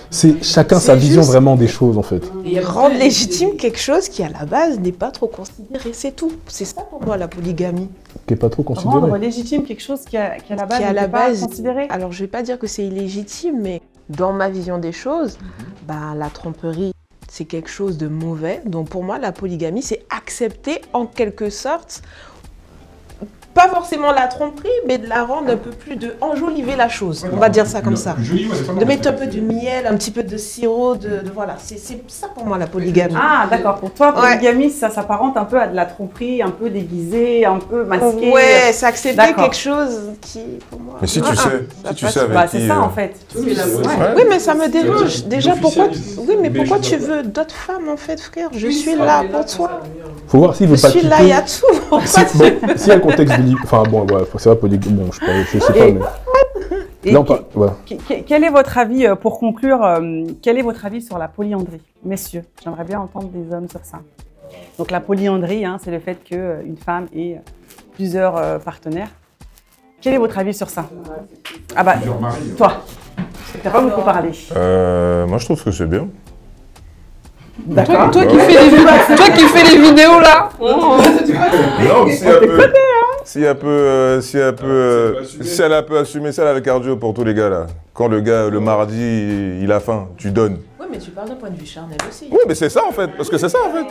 c'est chacun sa vision vraiment des choses en fait. Et rendre légitime quelque chose qui à la base n'est pas trop considéré, c'est tout. C'est ça pour moi la polygamie. Qui n'est pas trop considéré. Rendre légitime quelque chose qui à la base n'est pas considéré. Alors je vais pas dire que c'est illégitime, mais dans ma vision des choses, bah, la tromperie, c'est quelque chose de mauvais. Donc pour moi, la polygamie, c'est accepter en quelque sorte, pas forcément la tromperie, mais de la rendre un peu plus, de enjoliver la chose. On va dire ça comme ça. De mettre un peu de miel, un petit peu de sirop, voilà. C'est ça pour moi la polygamie. Ah, d'accord. Pour toi, polygamie, ça s'apparente un peu à de la tromperie, un peu déguisée, un peu masquée. Ouais, c'est accepter quelque chose qui, pour moi... Mais si tu sais, avec qui... C'est ça, en fait. Oui, mais ça me dérange. Déjà, pourquoi... Oui, mais pourquoi tu veux d'autres femmes, en fait, frère? Je suis là pour toi. Faut voir s'il veut pas quitter. Je suis là, il y a tout. S'il y a un contexte de... Enfin, bon, ouais, c'est vrai, bon, je sais pas, mais... Là, voilà. Quel est votre avis, pour conclure, quel est votre avis sur la polyandrie? Messieurs, j'aimerais bien entendre des hommes sur ça. Donc la polyandrie, hein, c'est le fait qu'une femme ait plusieurs partenaires. Quel est votre avis sur ça? Ah bah, toi, tu n'as pas beaucoup parlé. Moi, je trouve que c'est bien. D'accord. Toi qui fais les vidéos là. Non, si elle a peu assumé ça, elle a le cardio pour tous les gars là. Quand le gars, le mardi, il a faim, tu donnes. Oui, mais tu parles d'un point de vue charnel aussi. Oui, mais c'est ça en fait, parce que c'est ça en fait.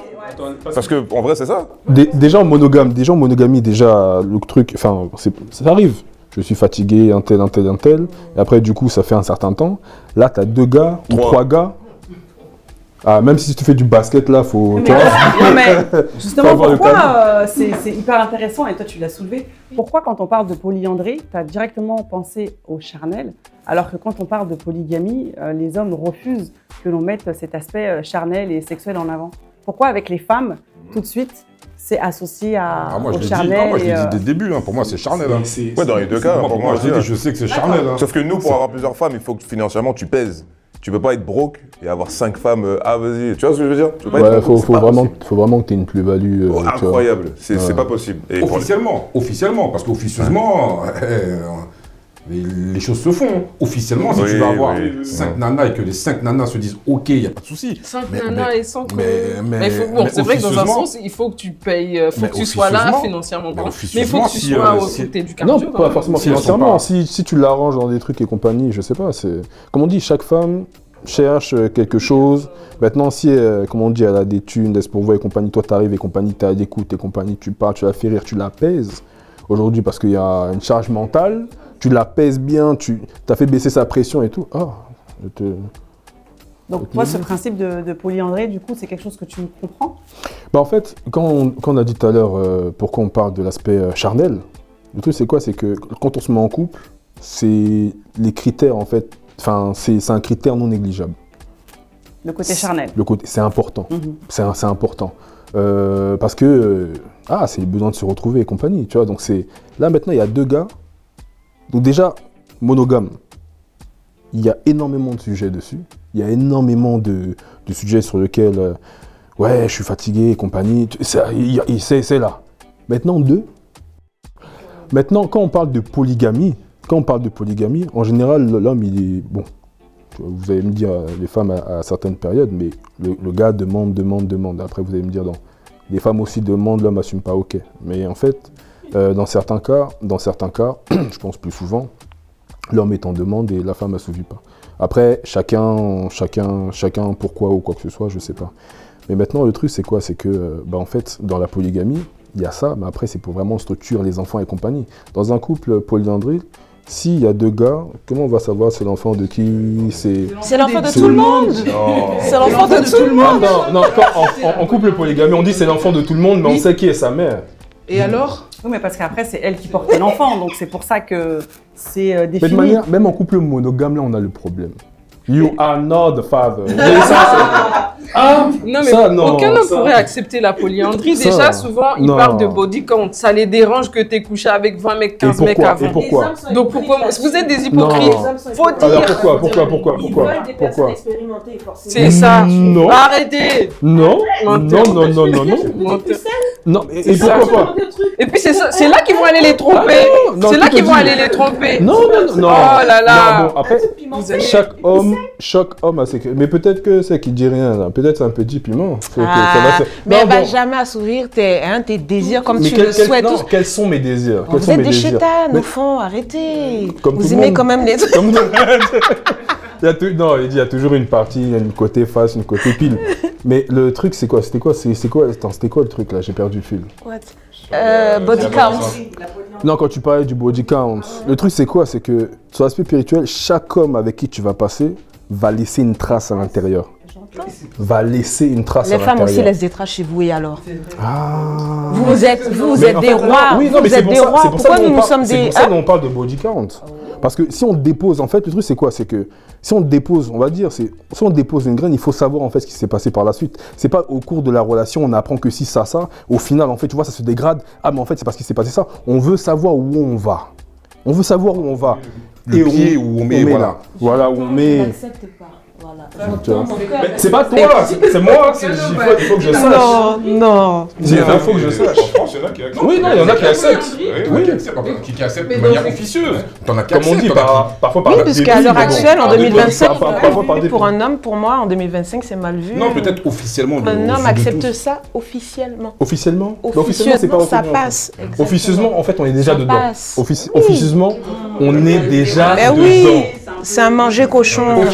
Parce que en vrai, c'est ça. Déjà en monogamie, déjà, le truc, enfin, ça arrive. Je suis fatigué, un tel. Et après, du coup, ça fait un certain temps. Là, tu as 2 gars ou 3 gars. Ah, même si tu fais du basket, là, faut... Mais justement, pourquoi c'est hyper intéressant, et toi, tu l'as soulevé. Pourquoi, quand on parle de polyandrie, tu as directement pensé au charnel, alors que quand on parle de polygamie, les hommes refusent que l'on mette cet aspect charnel et sexuel en avant? Pourquoi, avec les femmes, tout de suite, c'est associé au charnel? Moi, je l'ai dit dès le début, hein. Pour moi, c'est charnel. Hein. Ouais, dans les deux cas, pour moi, je sais que c'est charnel. Hein. Sauf que nous, pour avoir plusieurs femmes, il faut que financièrement, tu pèses. Tu peux pas être broke et avoir 5 femmes. Ah, vas-y, tu vois ce que je veux dire? Ouais, faut vraiment que tu aies une plus-value. Incroyable, c'est pas possible. Et officiellement, parce qu'officieusement, les choses se font. Officiellement, si tu vas avoir 5 nanas et que les 5 nanas se disent OK, il n'y a pas de souci. 5 nanas et 100 c'est vrai que dans un sens, il faut que tu payes, il faut que tu sois là financièrement. Mais il faut que tu sois aux côtés du cardio. Non, pas forcément financièrement. Si tu l'arranges dans des trucs et compagnie, je sais pas. Comme on dit, chaque femme cherche quelque chose. Maintenant, si, comme on dit, elle a des thunes, laisse pour voir et compagnie, toi t'arrives et compagnie, t'es à l'écoute et compagnie, tu parles, tu la fais rire, tu la pèses. Aujourd'hui, parce qu'il y a une charge mentale, tu la pèses bien, tu as fait baisser sa pression et tout. Donc toi, ce principe de polyandrie, du coup, c'est quelque chose que tu comprends? Bah en fait, quand on a dit tout à l'heure pourquoi on parle de l'aspect charnel, le truc c'est quoi? C'est que quand on se met en couple, c'est les critères en fait, enfin c'est un critère non négligeable. Le côté charnel. Le côté, c'est important. C'est important. Parce que c'est le besoin de se retrouver et compagnie, tu vois. Donc là maintenant il y a 2 gars. Donc déjà, monogame, il y a énormément de sujets dessus. Il y a énormément de sujets sur lesquels, ouais, je suis fatigué et compagnie. C'est là. Maintenant, 2. Maintenant, quand on parle de polygamie, en général, l'homme, il est... Bon, vous allez me dire, les femmes à certaines périodes, mais le gars demande. Après, vous allez me dire, non. Les femmes aussi demandent, l'homme n'assume pas, ok. Mais en fait... dans certains cas, je pense plus souvent, l'homme est en demande et la femme n'assouvit pas. Après, chacun pourquoi ou quoi que ce soit, je sais pas. Mais maintenant, le truc, c'est quoi? C'est que, en fait, dans la polygamie, il y a ça, mais après, c'est pour vraiment structurer les enfants et compagnie. Dans un couple polyandrique, s'il y a 2 gars, comment on va savoir c'est l'enfant de qui? C'est l'enfant de tout le monde. C'est l'enfant de tout le monde. Non, en couple polygamie, on dit c'est l'enfant de tout le monde, mais on sait qui est sa mère. Et alors? Oui, mais parce qu'après, c'est elle qui porte l'enfant, donc c'est pour ça que c'est défini. Mais de manière, même en couple monogame, là, on a le problème. You are not the father. Non, mais aucun homme pourrait accepter la polyandrie. Déjà, souvent, ils parlent de body count. Ça les dérange que tu aies couché avec 20 mecs, 15 mecs avant. Et pourquoi? Donc pourquoi? Vous êtes des hypocrites. Faut dire. Alors pourquoi? C'est ça. Non. Arrêtez. Non. Non, et pourquoi pas? Et puis c'est là qu'ils vont aller les tromper. C'est là qu'ils vont aller les tromper. Non. Oh là là. Bon, après, chaque homme a ses... Mais peut-être que c'est qui dit rien, là. Peut-être c'est un petit piment. Mais elle va jamais assouvir tes désirs comme tu le souhaites. Non, quels sont mes désirs? Vous êtes des chétanes, au fond, arrêtez. Vous aimez quand même les... Non, il dit il y a toujours une partie, il y a une côté face, une côté pile. Mais le truc, c'est quoi? C'était quoi? Attends, c'était quoi le truc là? J'ai perdu le fil. What? Body count. Non, quand tu parlais du body count, le truc c'est quoi? C'est que sur l'aspect spirituel, chaque homme avec qui tu vas passer va laisser une trace à l'intérieur. Va laisser une trace à Les l'intérieur. femmes aussi laissent des traces chez vous, et alors? Ah. Vous êtes des rois. Oui, non, mais vous êtes des rois. Pourquoi nous sommes C'est des... pour ça qu'on parle de body count. Parce que si on dépose, en fait, le truc c'est quoi? C'est que si on dépose, on va dire, si on dépose une graine, il faut savoir en fait ce qui s'est passé par la suite. C'est pas au cours de la relation, on apprend que si ça, au final, en fait, tu vois, ça se dégrade. Ah, mais en fait, c'est parce qu'il s'est passé ça. On veut savoir où on va. On veut savoir où on va. Le pied où on met, voilà. Voilà, où on met. Je n'accepte pas. Voilà. C'est pas toi, c'est moi, il faut que je sache. Non. Il faut que je sache. En France, il y en a qui acceptent. Oui, non, il y en a qui acceptent. Qui acceptent de manière officieuse. T'en as qui Comme on dit, parfois par Oui, puisqu'à l'heure actuelle, en 2025, parfois pour un homme, pour moi, en 2025, c'est mal vu. Non, peut-être officiellement. Un homme accepte ça officiellement. Officiellement? Officieusement, c'est pas ça passe. Officieusement, en fait, on est déjà dedans. Passe. Officieusement, on est déjà dedans. Oui, c'est un manger cochon.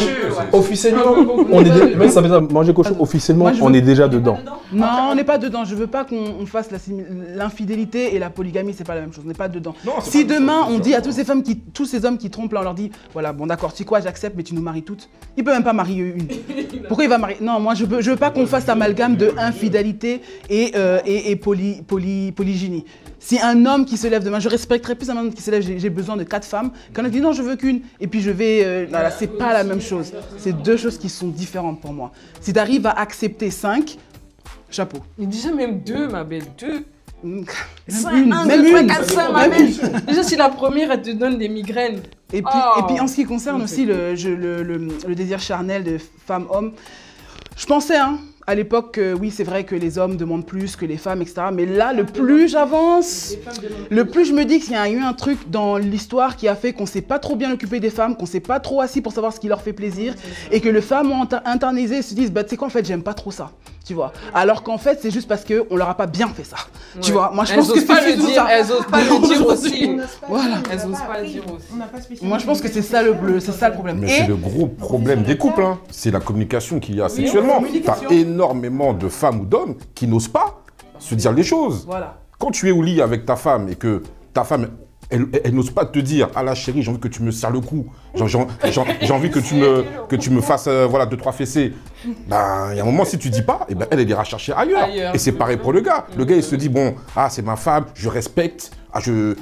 Officiellement, on est déjà... Même ça veut dire manger cochon, officiellement, on est déjà dedans. Non, on n'est pas dedans. Je veux pas qu'on fasse l'infidélité et la polygamie, c'est pas la même chose. On n'est pas dedans. Non, si demain on dit à toutes ces femmes, tous ces hommes qui trompent, là, on leur dit, voilà, bon d'accord, tu sais quoi, j'accepte, mais tu nous maries toutes. Il peut même pas marier une. Pourquoi il va marier? Non, moi je veux pas qu'on fasse l'amalgame de infidélité et polygynie. Si un homme qui se lève demain, je respecterai plus un homme qui se lève, j'ai besoin de 4 femmes, qu'un homme dit non, je veux qu'une, et puis je vais... voilà, c'est pas la même chose. C'est deux choses qui sont différentes pour moi. Si tu arrives à accepter 5, chapeau. Mais déjà même 2, ma belle, 2. Même 5, une, 1, même 2, 3, une. 4, 5, ma belle. Déjà, si la première, elle te donne des migraines. Et puis en ce qui concerne aussi le désir charnel de femme-homme, je pensais, à l'époque, oui, c'est vrai que les hommes demandent plus que les femmes, etc. Mais là, le plus j'avance, le plus je me dis qu'il y a eu un truc dans l'histoire qui a fait qu'on ne s'est pas trop bien occupé des femmes, qu'on ne s'est pas trop assis pour savoir ce qui leur fait plaisir, et que les femmes ont internalisé et se disent, bah, tu sais quoi, en fait, j'aime pas trop ça, tu vois. Alors qu'en fait, c'est juste parce qu'on leur a pas bien fait ça, tu vois. Moi, je pense que c'est surtout ça. Elles osent pas le dire aussi. Voilà. Elles osent pas le dire aussi. Moi, je pense que c'est ça le problème. Mais c'est le gros problème des couples, c'est la communication qu'il y a sexuellement. T'as énormément de femmes ou d'hommes qui n'osent pas se dire les choses. Voilà. Quand tu es au lit avec ta femme et que ta femme, elle n'ose pas te dire « Ah là chérie, j'ai envie que tu me serres le cou, j'ai envie que tu me fasses voilà, 2-3 fessées ». Ben, il y a un moment, si tu dis pas, elle ira chercher ailleurs. Et c'est pareil pour le gars. Le gars, il se dit « Bon, c'est ma femme, je respecte,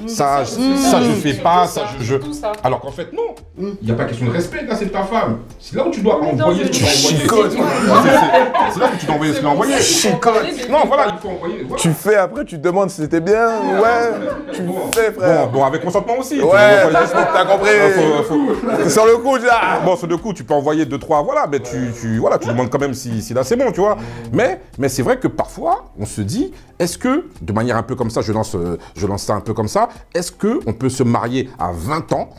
ça je fais pas, ça je… » Alors qu'en fait, non. Il n'y a pas question de respect, là, c'est ta femme. C'est là où tu dois envoyer ce que tu dois envoyer. C'est là que tu dois envoyer ce que tu dois envoyer. Non, voilà, il faut envoyer. Voilà. Tu fais après, tu te demandes si c'était bien. Ouais, tu fais, frère. Bon, avec consentement aussi. Ouais, t'as compris. C'est sur le coup, déjà. Bon, sur le coup, tu peux envoyer 2-3, voilà, mais tu demandes quand même si là c'est bon, tu vois. Mais c'est vrai que parfois, on se dit, est-ce que, de manière un peu comme ça, je lance ça un peu comme ça, est-ce qu'on peut se marier à 20 ans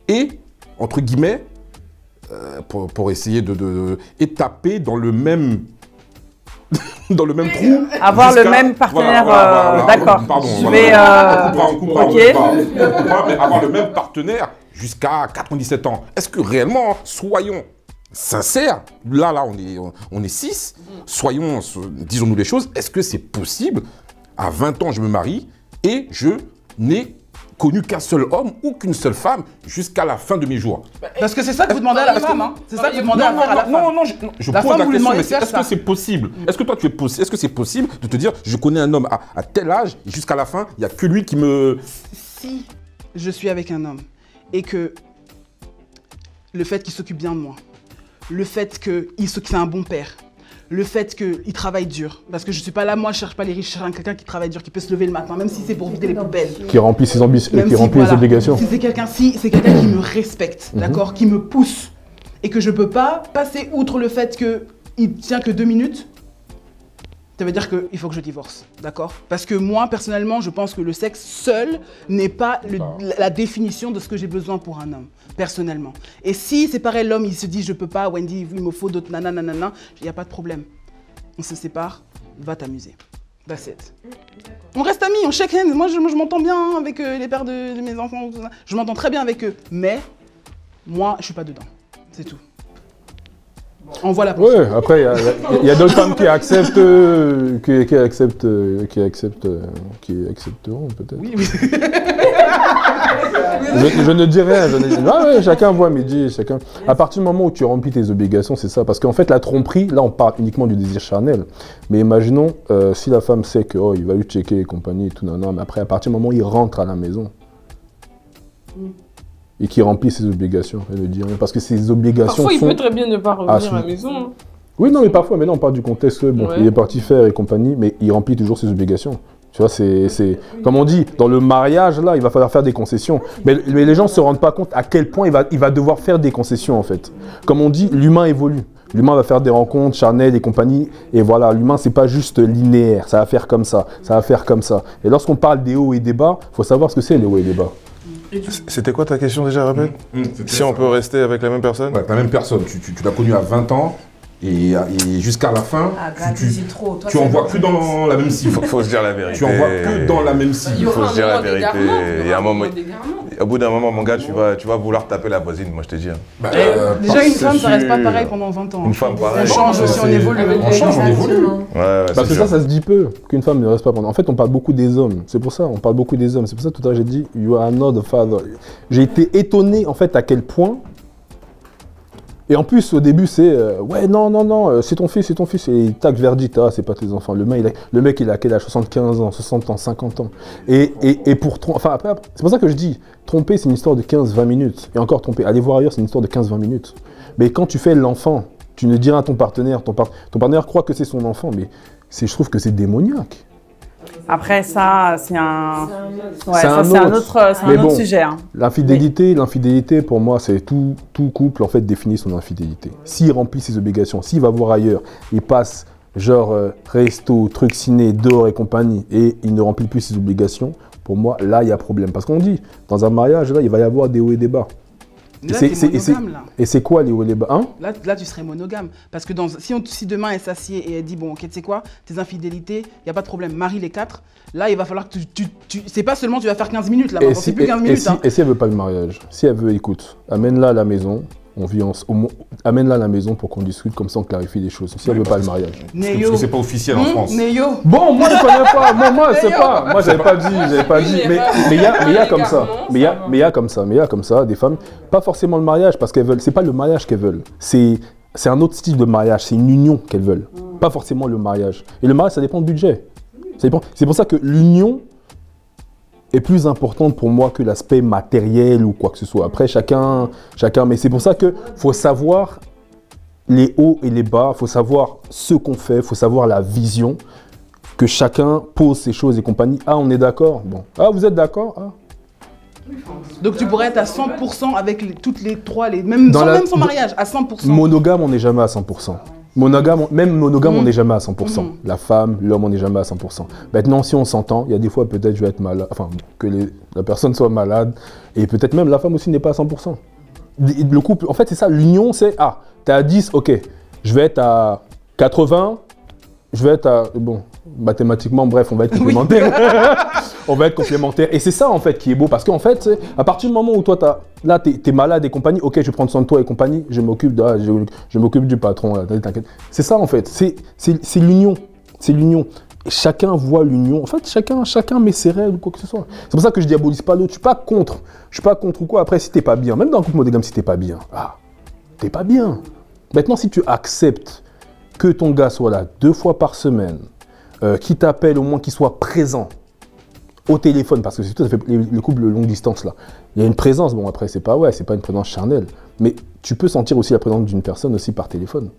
et, entre guillemets, pour essayer de taper dans le même trou. Avoir le même partenaire, d'accord. Pardon, je vais... on coupera, mais avoir le même partenaire jusqu'à 97 ans. Est-ce que réellement, soyons sincères, là on est 6, disons-nous les choses, est-ce que c'est possible, à 20 ans je me marie et je n'ai connu qu'un seul homme ou qu'une seule femme jusqu'à la fin de mes jours? Parce que c'est ça que vous demandez à la femme, C'est ça que vous demandez à faire à la femme. Non, je pose la question, mais est-ce que c'est possible? Est-ce que toi est-ce que c'est possible de te dire, je connais un homme à tel âge et jusqu'à la fin, il n'y a que lui qui me... Si je suis avec un homme et que le fait qu'il s'occupe bien de moi, le fait que c'est un bon père, le fait qu'il travaille dur, parce que je ne suis pas là, moi je ne cherche pas les riches, je cherche quelqu'un qui travaille dur, qui peut se lever le matin, même si c'est pour vider les poubelles. Qui remplit ses ambitions, qui remplit les obligations. Si c'est quelqu'un qui me respecte, d'accord, qui me pousse, et que je ne peux pas passer outre le fait qu'il tient que 2 minutes, ça veut dire qu'il faut que je divorce, d'accord? Parce que moi, personnellement, je pense que le sexe seul n'est pas la définition de ce que j'ai besoin pour un homme, personnellement. Et si c'est pareil, l'homme, il se dit, je peux pas, Wendy, il me faut d'autres nanana, il n'y a pas de problème. On se sépare, va t'amuser. That's it. On reste amis, on shake hands. Moi, je m'entends bien avec les pères de mes enfants, tout ça. Je m'entends très bien avec eux, mais moi, je suis pas dedans. C'est tout. Envoie la Ouais, après, il y a d'autres femmes qui acceptent, qui accepteront peut-être. Oui, oui. Je ne dis rien, ah ouais, chacun voit midi, chacun. À partir du moment où tu remplis tes obligations, c'est ça. Parce qu'en fait, la tromperie, là, on parle uniquement du désir charnel. Mais imaginons, si la femme sait que, oh, il va lui checker et compagnie et tout, non, mais après, à partir du moment où il rentre à la maison, et qui remplit ses obligations, elle ne dit rien. Parce que ses obligations Parfois, sont... il peut très bien ne pas revenir à la maison. Hein. Oui, non, mais parfois, maintenant, on parle du contexte que, bon, il est parti faire et compagnie, mais il remplit toujours ses obligations. Tu vois, c'est... Comme on dit, dans le mariage, là, il va falloir faire des concessions. Mais les gens ne se rendent pas compte à quel point il va devoir faire des concessions, en fait. Comme on dit, l'humain évolue. L'humain va faire des rencontres, charnelles et compagnie. Et voilà, l'humain, c'est pas juste linéaire. Ça va faire comme ça, ça va faire comme ça. Et lorsqu'on parle des hauts et des bas, il faut savoir ce que c'est, les hauts et les bas. C'était quoi ta question déjà, répète? Si on peut rester avec la même personne? Ouais, la même personne. Tu l'as connue à 20 ans. Et jusqu'à la fin, tu en vois que dans la même cible. Il faut se dire la vérité. Tu en vois que dans la même cible. Il faut se dire la vérité. Il y a un moment, au bout d'un moment, mon gars, tu vas vouloir taper la voisine, moi je te dis. Bah, déjà, une femme, ça reste pas pareil pendant 20 ans. Une femme, pareil. On change aussi, on évolue. On change, on évolue. Ouais, parce que ça se dit peu, qu'une femme ne reste pas pendant. En fait, on parle beaucoup des hommes. C'est pour ça, on parle beaucoup des hommes. C'est pour ça, tout à l'heure, j'ai dit, you are not the father. J'ai été étonné, en fait, à quel point. Et en plus, au début, c'est ouais, non, c'est ton fils, et tac, verdict, ah, c'est pas tes enfants. Le mec, il a quel âge? 75 ans, 60 ans, 50 ans. Et pour tromper, enfin, après, c'est pour ça que je dis, tromper, c'est une histoire de 15-20 minutes. Et encore, tromper, aller voir ailleurs, c'est une histoire de 15-20 minutes. Mais quand tu fais l'enfant, tu ne diras à ton partenaire, ton partenaire croit que c'est son enfant, mais je trouve que c'est démoniaque. Après, ça, c'est un autre sujet. Hein. L'infidélité, pour moi, c'est tout couple, en fait, définit son infidélité. S'il remplit ses obligations, s'il va voir ailleurs, il passe, genre, resto, truc ciné, dehors et compagnie, et il ne remplit plus ses obligations, pour moi, là, il y a problème. Parce qu'on dit, dans un mariage, là, il va y avoir des hauts et des bas. Là, t'es monogame, là. Et c'est quoi les hauts et les bas, hein? Là, tu serais monogame. Parce que si demain elle s'assied et elle dit, bon, ok, tu sais quoi, tes infidélités, il n'y a pas de problème, marie les 4. Là, il va falloir que c'est pas seulement tu vas faire 15 minutes, là, c'est plus 15 minutes. Et si elle veut pas le mariage? Si elle veut, écoute, amène-la à la maison. Amène-la à la maison pour qu'on discute, comme ça on clarifie les choses. Si elle veut pas le mariage. Parce que c'est pas officiel en France. Bon, moi je connais pas, moi c'est pas. Moi j'avais pas dit. Mais il y a comme ça. Mais il y a comme ça, des femmes, pas forcément le mariage, parce qu'elles veulent, c'est pas le mariage qu'elles veulent. C'est un autre style de mariage, c'est une union qu'elles veulent. Pas forcément le mariage. Et le mariage, ça dépend du budget. C'est pour ça que l'union est plus importante pour moi que l'aspect matériel ou quoi que ce soit. Après, chacun, mais c'est pour ça qu'il faut savoir les hauts et les bas, il faut savoir ce qu'on fait, il faut savoir la vision, que chacun pose ses choses et compagnie. Ah, on est d'accord? Bon. Ah, vous êtes d'accord? Ah. Donc tu pourrais être à 100% avec toutes les trois, même son mariage, à 100%. Monogame, on n'est jamais à 100%. Monogame, on n'est jamais à 100%. La femme, l'homme, on n'est jamais à 100%. Maintenant, si on s'entend, il y a des fois peut-être je vais être malade, enfin que la personne soit malade, et peut-être même la femme aussi n'est pas à 100%. Le couple, en fait, c'est ça, l'union, c'est t'es à 10, ok, je vais être à 80, je vais être à, bon, mathématiquement, bref, on va être complémentaires. On va être complémentaires. Et c'est ça, en fait, qui est beau. Parce qu'en fait, à partir du moment où toi, t'es malade et compagnie, ok, je vais prendre soin de toi et compagnie, je m'occupe du patron, là, t'inquiète. C'est ça, en fait. C'est l'union. C'est l'union. Et chacun voit l'union. En fait, chacun met ses règles ou quoi que ce soit. C'est pour ça que je diabolise pas l'autre. Je suis pas contre ou quoi. Après, si t'es pas bien, même dans un couple monogame, si t'es pas bien, t'es pas bien. Maintenant, si tu acceptes que ton gars soit là 2 fois par semaine, qu'il t'appelle au moins qu'il soit présent au téléphone, parce que c'est tout, ça fait le couple longue distance là. Il y a une présence, bon après c'est pas une présence charnelle, mais tu peux sentir aussi la présence d'une personne aussi par téléphone,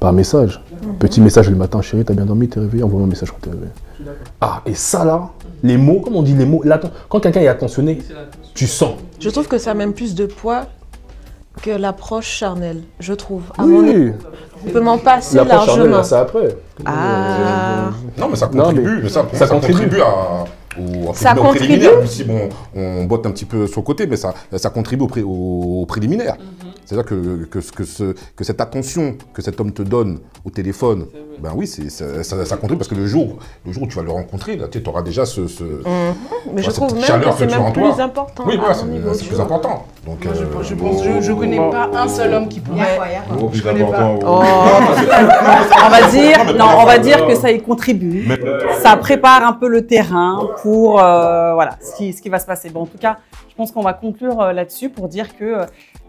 par message. Petit message le matin, chérie, t'as bien dormi, t'es réveillé, envoie-moi un message quand t'es réveillé. Ah, et ça là, les mots, comme on dit les mots, quand quelqu'un est attentionné, tu sens. Je trouve que ça a même plus de poids que l'approche charnelle, je trouve. Oui. On peut m'en passer largement. L'approche charnelle, c'est après. Non, mais ça contribue, ça contribue ça contribue. Si bon, on botte un petit peu sur le côté, mais ça contribue au préliminaire. C'est-à-dire que cette attention que cet homme te donne au téléphone, ben oui, ça contribue parce que le jour où tu vas le rencontrer, là, tu auras déjà Mais je trouve même chaleur que c'est tu as en même toi. plus important. Oui, à voilà, mon niveau, c'est tu plus vois. important. Donc, Je connais pas un seul homme qui pourrait. Gros, plus Je connais pas. important. On va dire que ça y contribue. Ça prépare un peu le terrain pour voilà, ce qui va se passer. Bon, en tout cas, je pense qu'on va conclure là-dessus pour dire que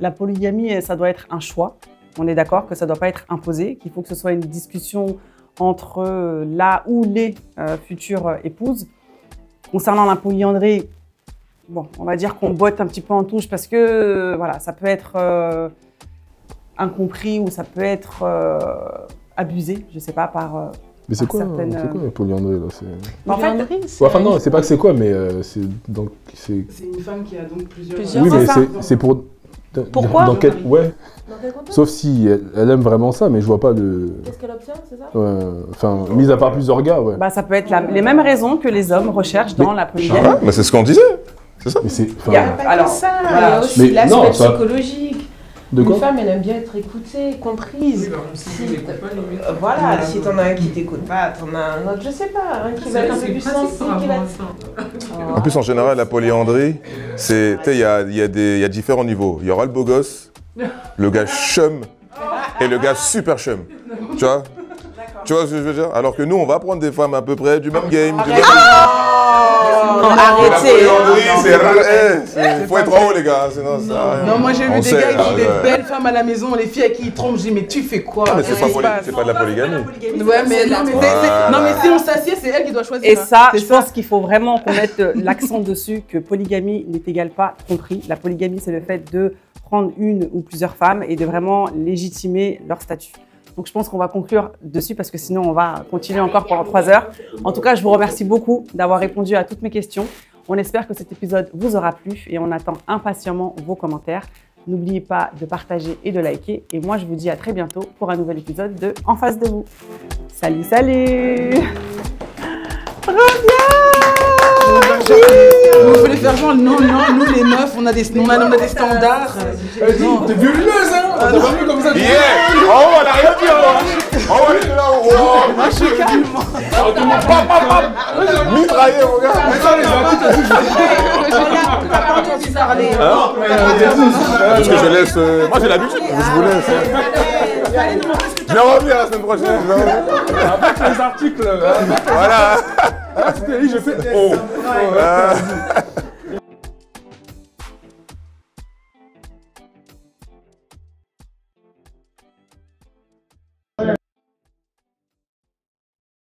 la polygamie, ça doit être un choix. On est d'accord que ça ne doit pas être imposé, qu'il faut que ce soit une discussion entre la ou les futures épouses. Concernant la polyandrie, bon, on va dire qu'on botte un petit peu en touche parce que voilà, ça peut être incompris ou ça peut être abusé, je ne sais pas, par Mais c'est par quoi, certaines, la polyandrie là En fait, Polyandrie, c'est- ouais, enfin non, c'est pas que c'est quoi, mais c'est donc c'est. C'est une femme qui a donc plusieurs. Oui, mais ça. c'est pour. Pourquoi dans quel... Ouais. Dans quel contexte? Sauf si elle aime vraiment ça, mais je vois pas le. Qu'est-ce qu'elle obtient, c'est ça? Ouais. Enfin, mis à part plusieurs gars, ouais. bah, ça peut être les mêmes raisons que les hommes recherchent dans la polygamie. Ah, mais c'est ce qu'on disait. C'est ça. Mais c'est. Il y a- Enfin, Pas alors, que ça, voilà. il y a aussi Mais l'aspect non, ça- psychologique. de quoi Une femme, elle aime bien être écoutée, comprise. Voilà, si t'en as un qui t'écoute pas, t'en as un autre, je sais pas, un qui va être un peu plus sensible, qui va être... En plus, en général, la polyandrie, c'est, tu sais, il y a différents niveaux. Il y aura le beau gosse, le gars chum et le gars super chum. Tu vois? Tu vois ce que je veux dire? Alors que nous, on va prendre des femmes à peu près du même game. Du même... Non, La arrêtez. polyandrie, c'est... faut être en haut, les gars, sinon ça... Non, moi j'ai vu On des sait, gars, ils ont là, des ouais. belles femmes à la maison, les filles à qui ils trompent, je dis mais tu fais quoi? Mais c'est Qu'est-ce pas, qui se passe? c'est pas de la polygamie. Ouais, mais non, mais, Voilà. non, mais si on s'assied, c'est elle qui doit choisir. Et hein. ça, C'est je pense qu'il faut vraiment qu'on mette l'accent dessus, que polygamie n'est égale pas tromperie. La polygamie, c'est le fait de prendre une ou plusieurs femmes et de vraiment légitimer leur statut. Donc je pense qu'on va conclure dessus parce que sinon on va continuer encore pendant 3 heures. En tout cas, je vous remercie beaucoup d'avoir répondu à toutes mes questions. On espère que cet épisode vous aura plu et on attend impatiemment vos commentaires. N'oubliez pas de partager et de liker. Et moi, je vous dis à très bientôt pour un nouvel épisode de En face de vous. Salut, salut! On veut les faire genre, non, nous les meufs, on a des standards. Non. T'es violeuse, hein? T'as pas vu comme ça? Yeah! Oh, on a rien dit, oh, on est là, oh! Moi je suis calme. Mitraillé, mon gars! T'as pas entendu parler. Parce que je laisse... Moi, j'ai l'habitude, je vous laisse. Je vais revenir la semaine prochaine, je vais revenir. Avec les articles. Voilà! Ah, c'était je fais. Oh.